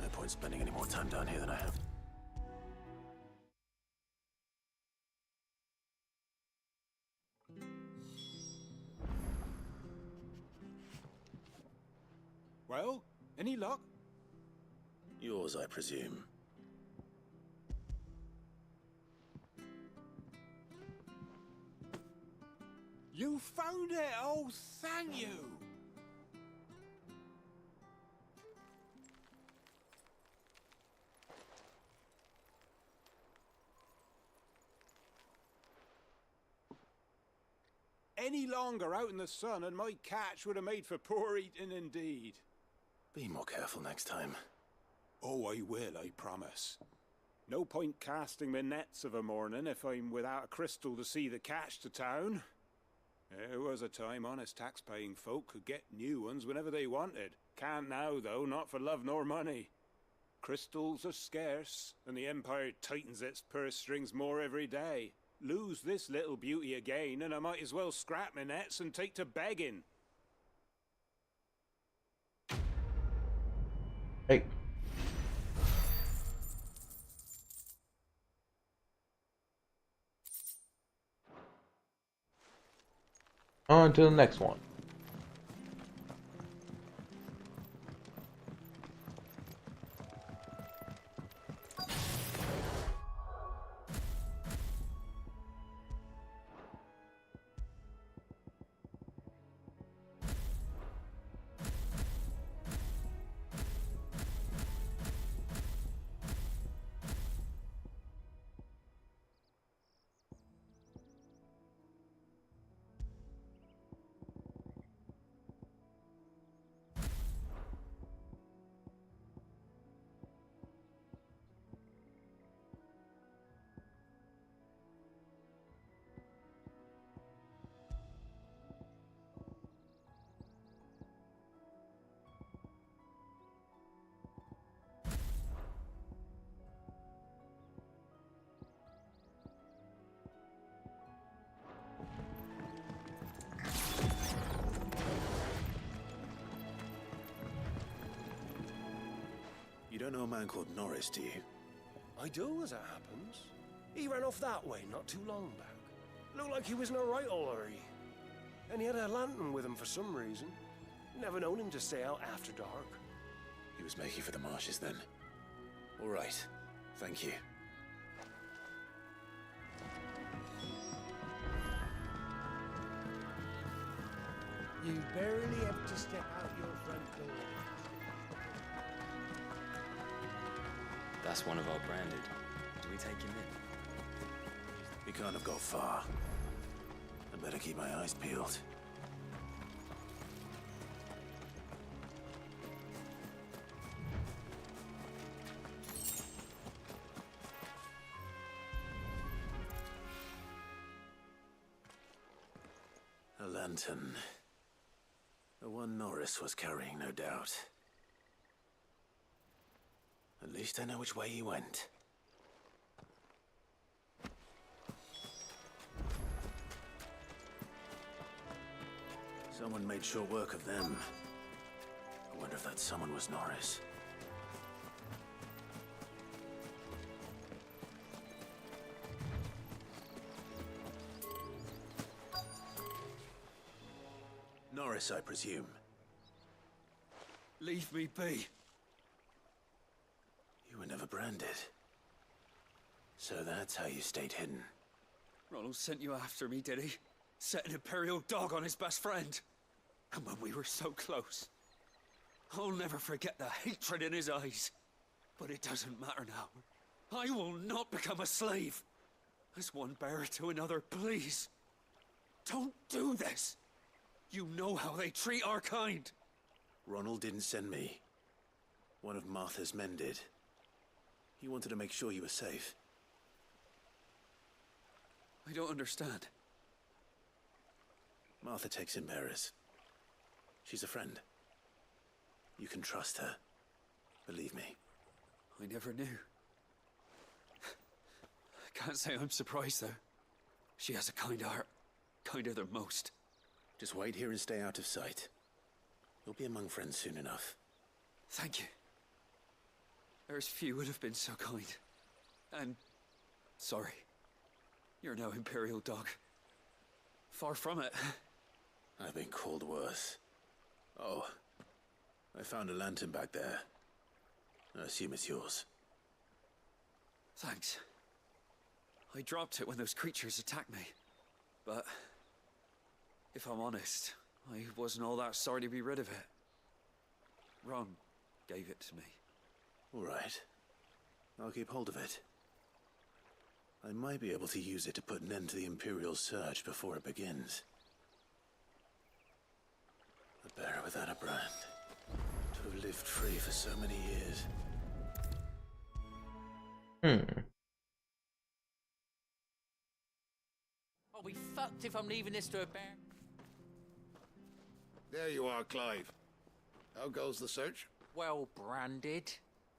No point spending any more time down here than I have. Well, any luck? Yours, I presume. You found it! Oh, thank you! Any longer out in the sun and my catch would have made for poor eating indeed. Be more careful next time. Oh, I will, I promise. No point casting my nets of a morning if I'm without a crystal to see the catch to town. There was a time honest tax-paying folk could get new ones whenever they wanted. Can't now, though, not for love nor money. Crystals are scarce, and the Empire tightens its purse strings more every day. Lose this little beauty again, and I might as well scrap my nets and take to begging. Hey. On to the next one. You don't know a man called Norris, do you? I do, as it happens. He ran off that way not too long back. Looked like he was in a right old hurry. And he had a lantern with him for some reason. Never known him to stay out after dark. He was making for the marshes then. All right. Thank you. You barely have to step out your front door. That's one of our branded. Do we take him in? We can't have got far. I better keep my eyes peeled. A lantern. The one Norris was carrying, no doubt. At least I know which way he went. Someone made short work of them. I wonder if that someone was Norris. Norris, I presume. Leave me be. You were never branded. So that's how you stayed hidden. Ronald sent you after me, did he? Set an Imperial dog on his best friend. And when we were so close. I'll never forget the hatred in his eyes. But it doesn't matter now. I will not become a slave. As one bearer to another, please. Don't do this. You know how they treat our kind. Ronald didn't send me. One of Martha's men did. He wanted to make sure you were safe. I don't understand. Martha takes in bearers. She's a friend. You can trust her. Believe me. I never knew. I can't say I'm surprised, though. She has a kind heart. Kinder than most. Just wait here and stay out of sight. You'll be among friends soon enough. Thank you. There's few would have been so kind. And sorry. You're no Imperial dog. Far from it. I've been called worse. Oh, I found a lantern back there. I assume it's yours. Thanks. I dropped it when those creatures attacked me. But if I'm honest, I wasn't all that sorry to be rid of it. Ron gave it to me. All right. I'll keep hold of it. I might be able to use it to put an end to the Imperial search before it begins. A bearer without a brand. To have lived free for so many years. I'll be fucked if I'm leaving this to a bear. There you are, Clive. How goes the search? Well branded.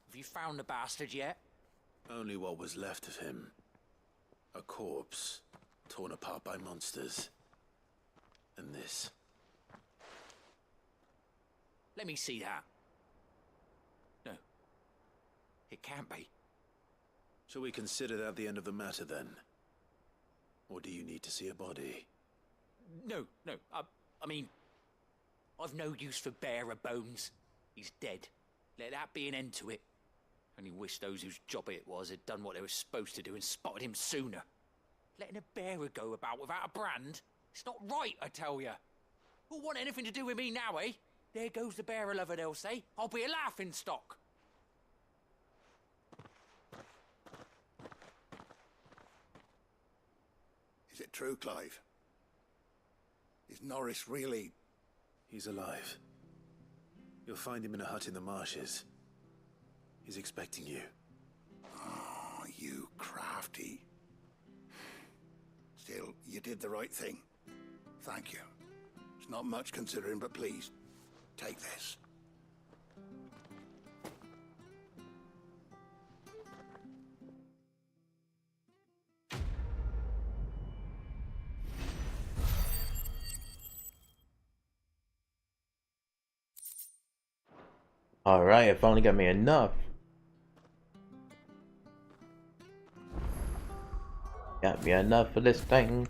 Have you found the bastard yet? Only what was left of him. A corpse, torn apart by monsters. And this. Let me see that. No. It can't be. Shall we consider that the end of the matter then? Or do you need to see a body? No. I mean, I've no use for bearer bones. He's dead. Let that be an end to it. Only wish those whose job it was had done what they were supposed to do and spotted him sooner. Letting a bearer go about without a brand? It's not right, I tell ya. Who'll want anything to do with me now, eh? There goes the bearer lover, they'll say. I'll be a laughing stock. Is it true, Clive? Is Norris really... He's alive. You'll find him in a hut in the marshes. He's expecting you. Oh, you crafty. Still, you did the right thing. Thank you. It's not much considering, but please, take this. Alright, it finally got me enough. Got me enough for this thing.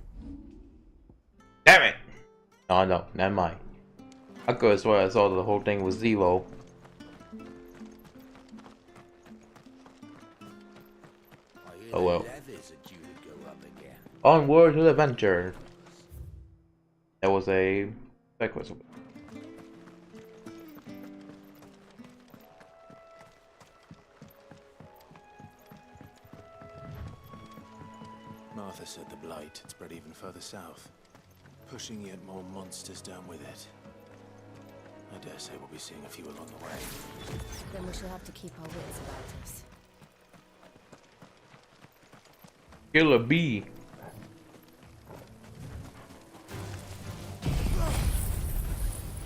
Damn it! Oh no, never mind. I could have sworn I saw the whole thing was zero. Oh well. Onward to the adventure. That was a backwards. Martha said the blight had spread even further south, pushing yet more monsters down with it. I dare say we'll be seeing a few along the way. Then we shall have to keep our wits about us. Kill a bee.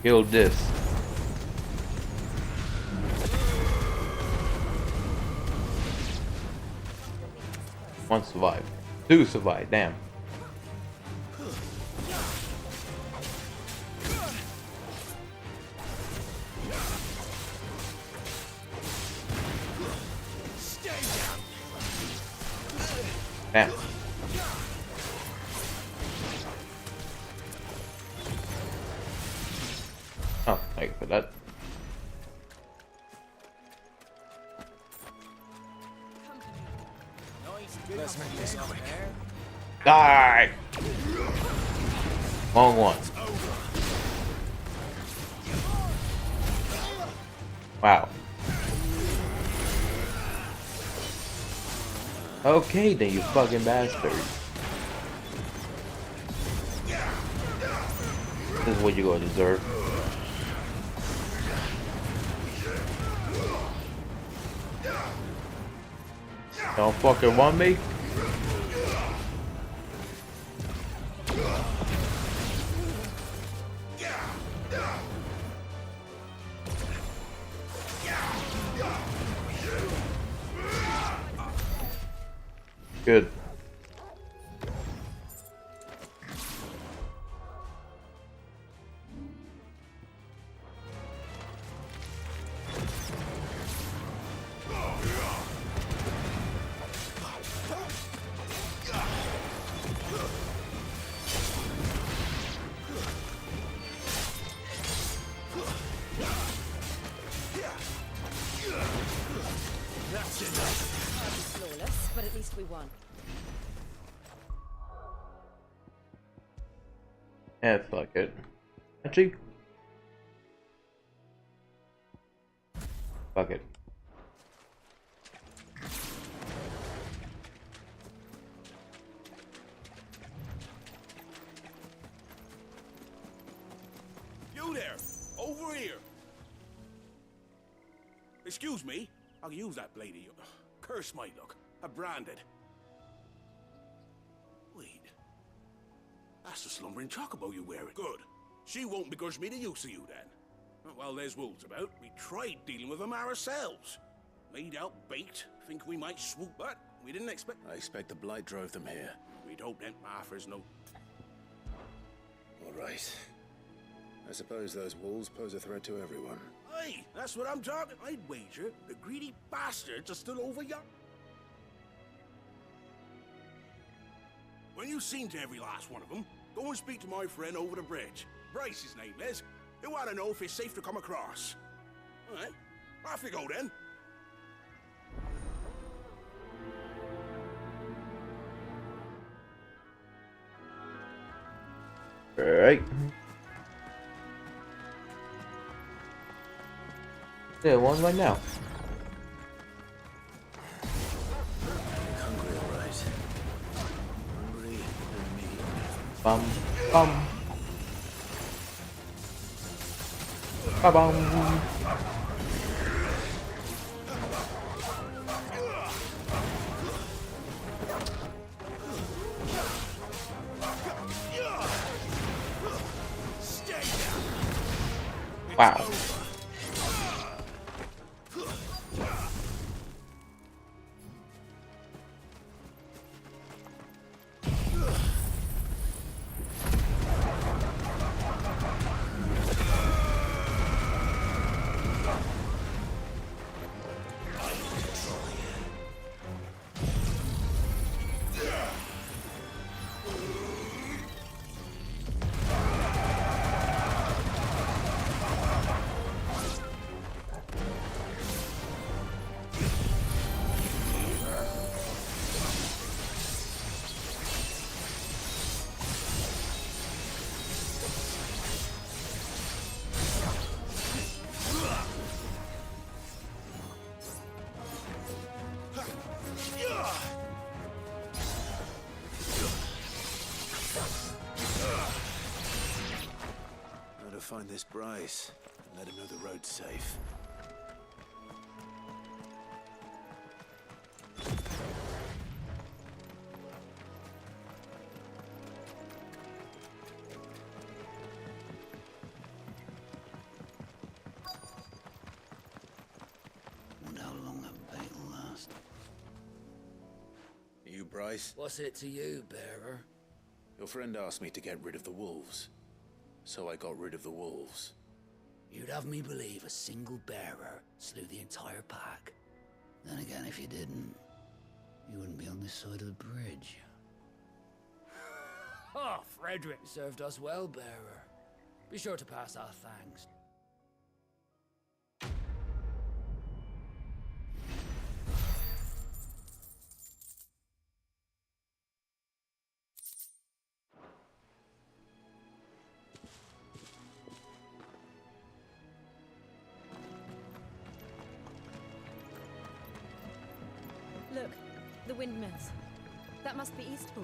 Kill this. One survived. Two survived, damn. Damn. Oh, thank you for that. Let's make this quick. Die! Wrong one. Wow. Okay then, you fucking bastard. This is what you're gonna deserve. Don't fucking want me? Good. one. Yeah, fuck it. Actually, fuck it. You there! Over here! Excuse me, I'll use that blade of yours. Curse my luck. I'm branded. Wait. That's the slumbering chocobo you wearing. Good. She won't begrudge me the use of you then. Well, there's wolves about. We tried dealing with them ourselves. Laid out bait, think we might swoop, but we didn't expect... I expect the blight drove them here. We'd hope that Martha's no... All right. I suppose those wolves pose a threat to everyone. Hey, that's what I'm talking. I'd wager the greedy bastards are still over yonder. When you've seen to every last one of them, go and speak to my friend over the bridge. Bryce, his name is. He'll want to know if it's safe to come across. All right, off you go then. Alright. Yeah, one right now. Hungry, all right. Hungry and me. Bum, bum. Ba-bum. Wow. Find this Bryce and let him know the road's safe. Wonder how long that bait will last. You, Bryce? What's it to you, bearer? Your friend asked me to get rid of the wolves. So I got rid of the wolves. You'd have me believe a single bearer slew the entire pack. Then again, if you didn't, you wouldn't be on this side of the bridge. Oh, Frederick served us well, bearer. Be sure to pass our thanks. Look, the windmills. That must be Eastpool.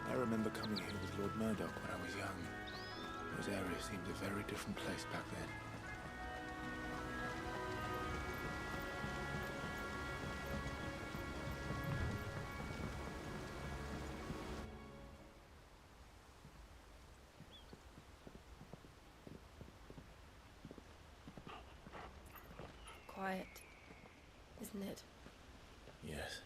I remember coming here with Lord Murdoch when I was young. Those areas seemed a very different place back then. Quiet, isn't it? Yes.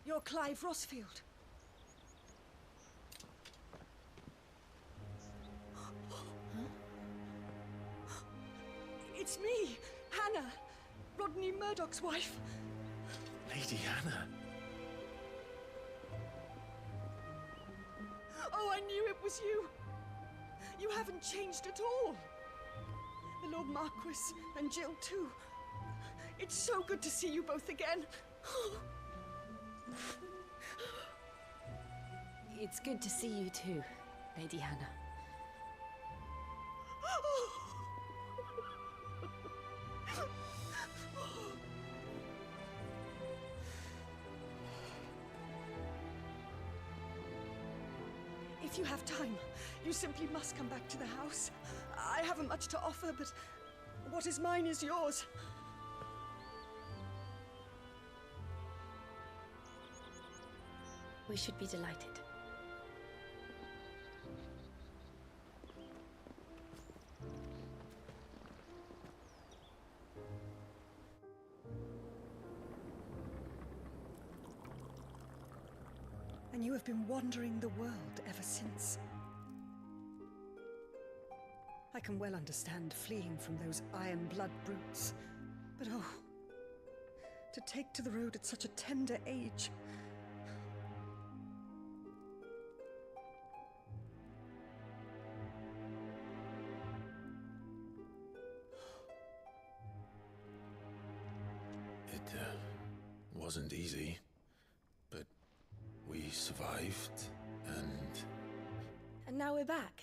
You're Clive Rossfield. It's me, Hannah, Rodney Murdoch's wife. Lady Hannah. was you. You haven't changed at all. The Lord Marquis and Jill too. It's so good to see you both again. It's good to see you too, Lady Hannah. If you have time, you simply must come back to the house. I haven't much to offer, but what is mine is yours. We should be delighted. And you have been wandering the world ever since. I can well understand fleeing from those iron blood brutes, but oh, to take to the road at such a tender age. It wasn't easy, but we survived, and... And now we're back.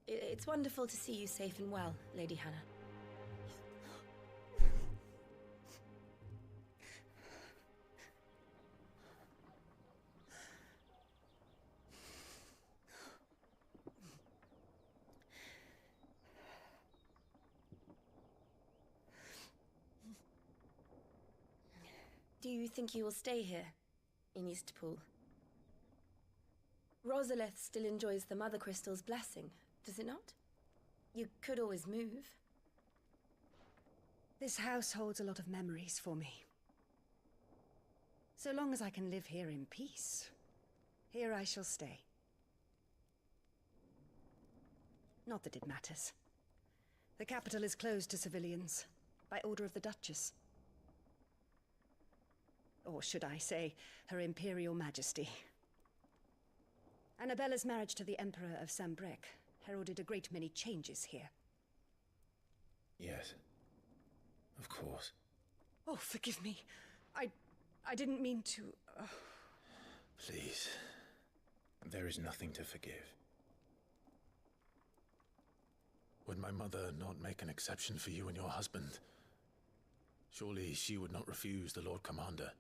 It's wonderful to see you safe and well, Lady Hannah. Do you think you will stay here, in Eastpool? Rosalith still enjoys the Mother Crystal's blessing, does it not? You could always move. This house holds a lot of memories for me. So long as I can live here in peace, here I shall stay. Not that it matters. The capital is closed to civilians, by order of the Duchess. Or should I say, Her Imperial Majesty. Annabella's marriage to the Emperor of Sambrec heralded a great many changes here. Yes, of course. Oh, forgive me. I didn't mean to... Please, there is nothing to forgive. Would my mother not make an exception for you and your husband? Surely she would not refuse the Lord Commander.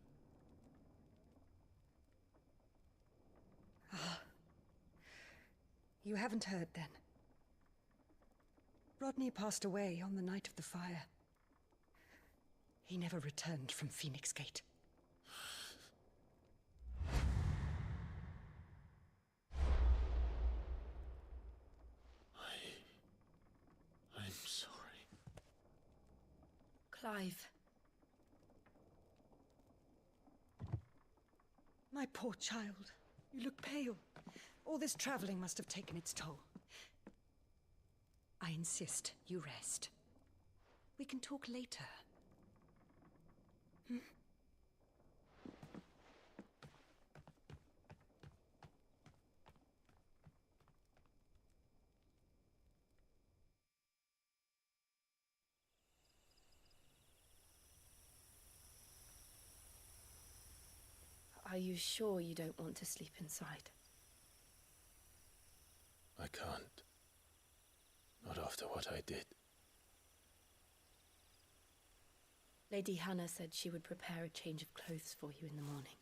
Ah. You haven't heard, then. Rodney passed away on the night of the fire. He never returned from Phoenix Gate. I'm sorry. Clive. My poor child. You look pale. All this traveling must have taken its toll. I insist you rest. We can talk later. Hmm? Are you sure you don't want to sleep inside? I can't. Not after what I did. Lady Hannah said she would prepare a change of clothes for you in the morning.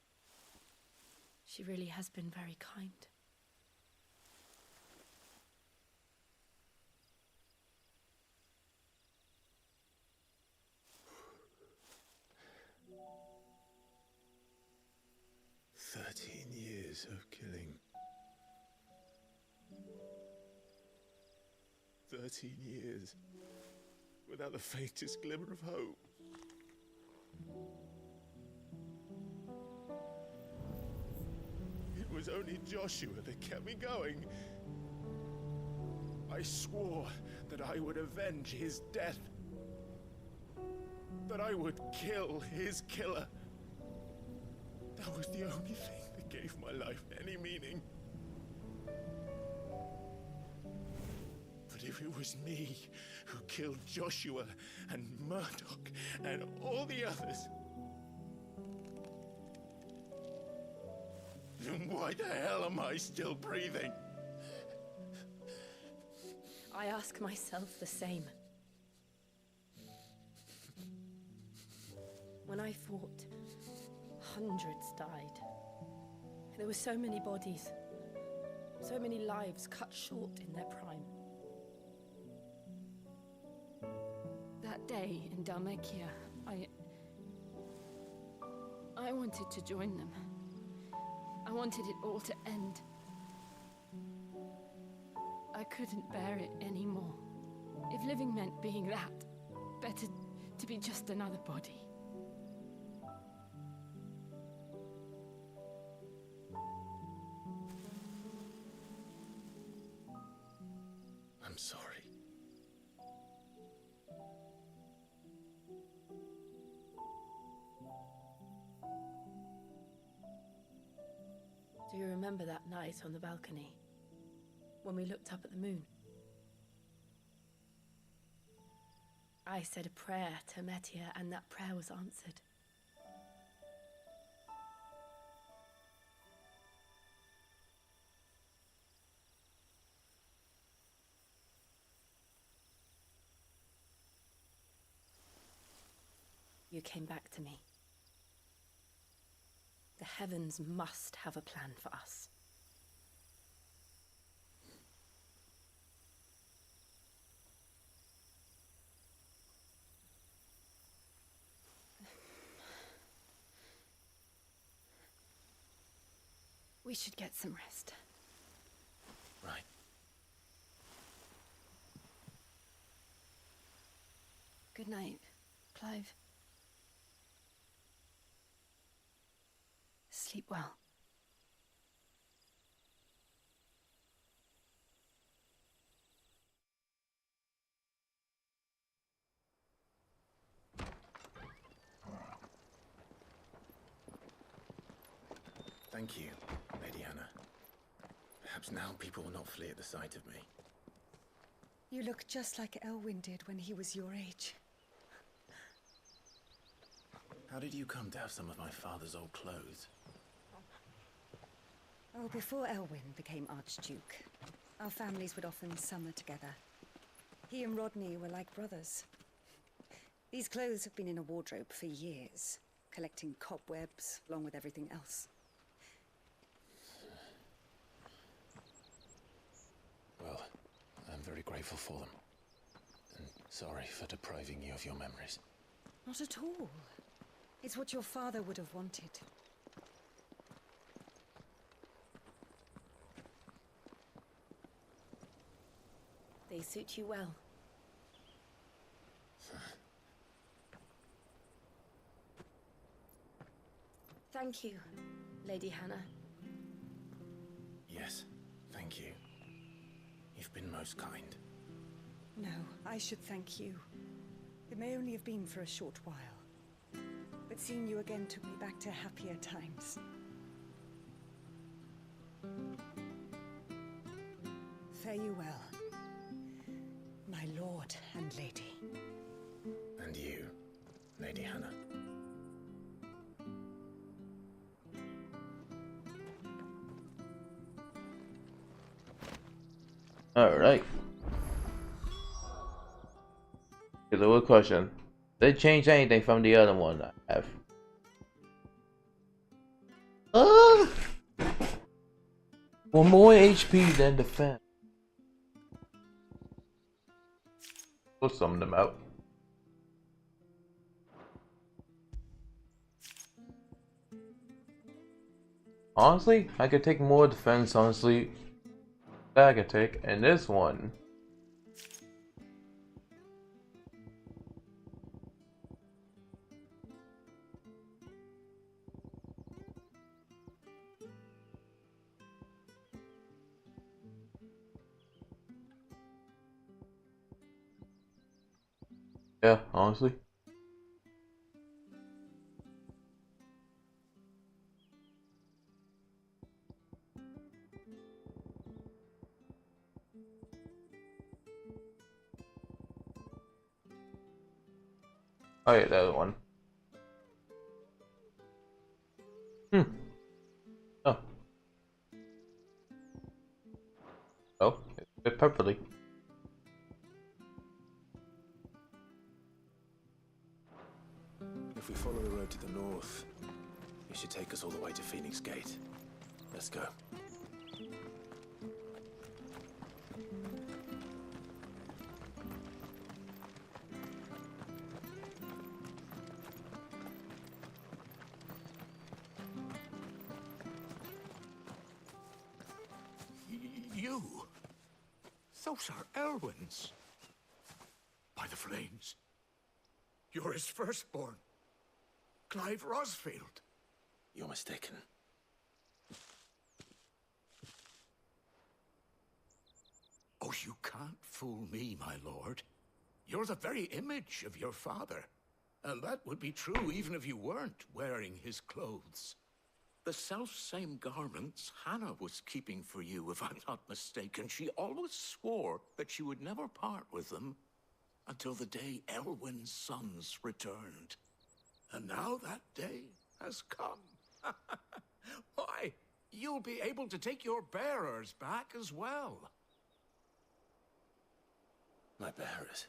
She really has been very kind. Years of killing. 13 years without the faintest glimmer of hope. It was only Joshua that kept me going. I swore that I would avenge his death. That I would kill his killer. That was the only thing that gave my life any meaning. If it was me who killed Joshua and Murdoch and all the others, then why the hell am I still breathing? I ask myself the same. When I fought, hundreds died. There were so many bodies, so many lives cut short in their prime. That day in Dhalmekia, I wanted to join them. I wanted it all to end. I couldn't bear it anymore. If living meant being that, better to be just another body. I'm sorry. Do you remember that night on the balcony, when we looked up at the moon? I said a prayer to Metia, and that prayer was answered. You came back to me. The heavens must have a plan for us. We should get some rest. Right. Good night, Clive. Sleep well. Thank you, Lady Hannah. Perhaps now people will not flee at the sight of me. You look just like Elwyn did when he was your age. How did you come to have some of my father's old clothes? Oh, before Elwyn became Archduke, our families would often summer together. He and Rodney were like brothers. These clothes have been in a wardrobe for years, collecting cobwebs along with everything else. Well, I'm very grateful for them. And sorry for depriving you of your memories. Not at all. It's what your father would have wanted. They suit you well. Thank you, Lady Hannah. Yes, thank you. You've been most kind. No, I should thank you. It may only have been for a short while, but seeing you again took me back to happier times. Fare you well, my lord and lady. And you, Lady Hannah. Alright. Here's a good question. Did they change anything from the other one I have? Well, more HP than defense. Put some of them out. Honestly, I could take more defense, honestly. That I could take. And this one. Yeah, honestly. Oh yeah, the other one. Oh. Oh, it fit perfectly. If we follow the road to the north, it should take us all the way to Phoenix Gate. Let's go. You? Those are Elwyn's. By the flames. You're his firstborn. Clive Rosfield. You're mistaken. Oh, you can't fool me, my lord. You're the very image of your father. And that would be true even if you weren't wearing his clothes. The self-same garments Hannah was keeping for you, if I'm not mistaken. She always swore that she would never part with them until the day Elwyn's sons returned. And now that day has come. Why, you'll be able to take your bearers back as well. My bearers.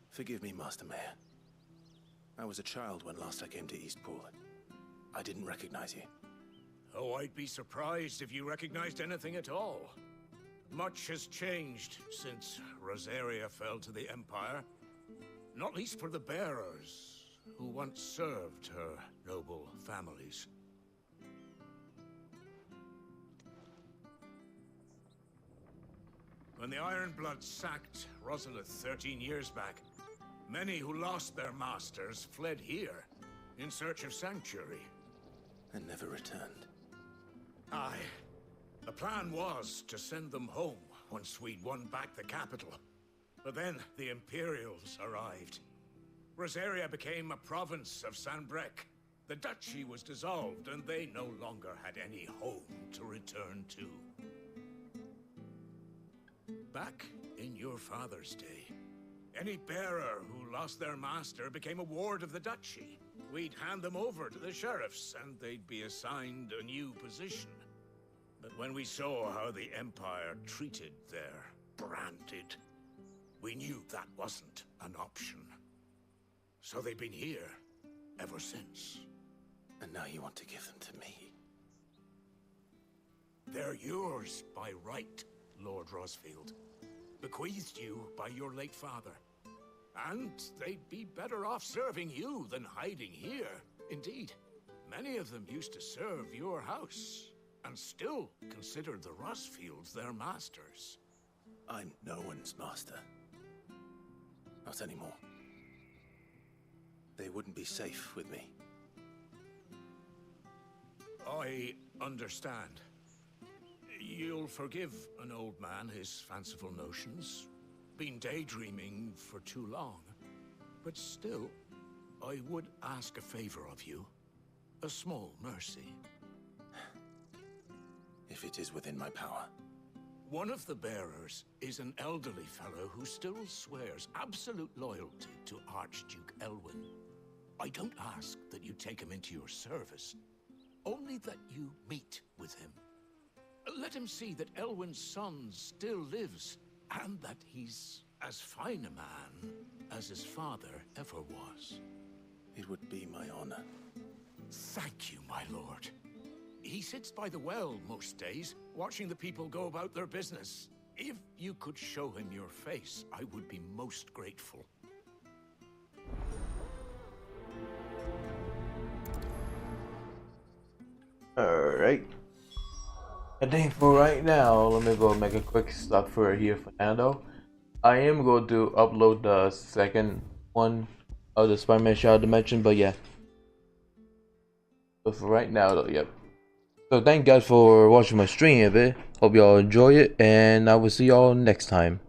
Forgive me, Master Mayor. I was a child when last I came to Eastpool. I didn't recognize you. Oh, I'd be surprised if you recognized anything at all. Much has changed since Rosaria fell to the Empire. Not least for the bearers, who once served her noble families. When the Ironbloods sacked Rosalith 13 years back, many who lost their masters fled here in search of sanctuary. And never returned. Aye. The plan was to send them home once we'd won back the capital. But then the Imperials arrived. Rosaria became a province of Sanbreque. The duchy was dissolved, and they no longer had any home to return to. Back in your father's day, any bearer who lost their master became a ward of the duchy. We'd hand them over to the sheriffs, and they'd be assigned a new position. But when we saw how the Empire treated their branded, we knew that wasn't an option. So they've been here ever since. And now you want to give them to me? They're yours by right, Lord Rosfield. Bequeathed you by your late father. And they'd be better off serving you than hiding here. Indeed, many of them used to serve your house, and still consider the Rosfields their masters. I'm no one's master. Not anymore. They wouldn't be safe with me. I understand. You'll forgive an old man his fanciful notions. Been daydreaming for too long. But still, I would ask a favor of you. A small mercy. If it is within my power. One of the bearers is an elderly fellow who still swears absolute loyalty to Archduke Elwyn. I don't ask that you take him into your service, only that you meet with him. Let him see that Elwyn's son still lives, and that he's as fine a man as his father ever was. It would be my honor. Thank you, my lord. He sits by the well most days, watching the people go about their business. If you could show him your face, I would be most grateful. Alright. I think for right now, let me go make a quick stop for here for now though. I am going to upload the second one of the Spider-Man Shadow Dimension, but yeah. But for right now though, yep. So thank you guys for watching my stream of it. Hope y'all enjoy it, and I will see y'all next time.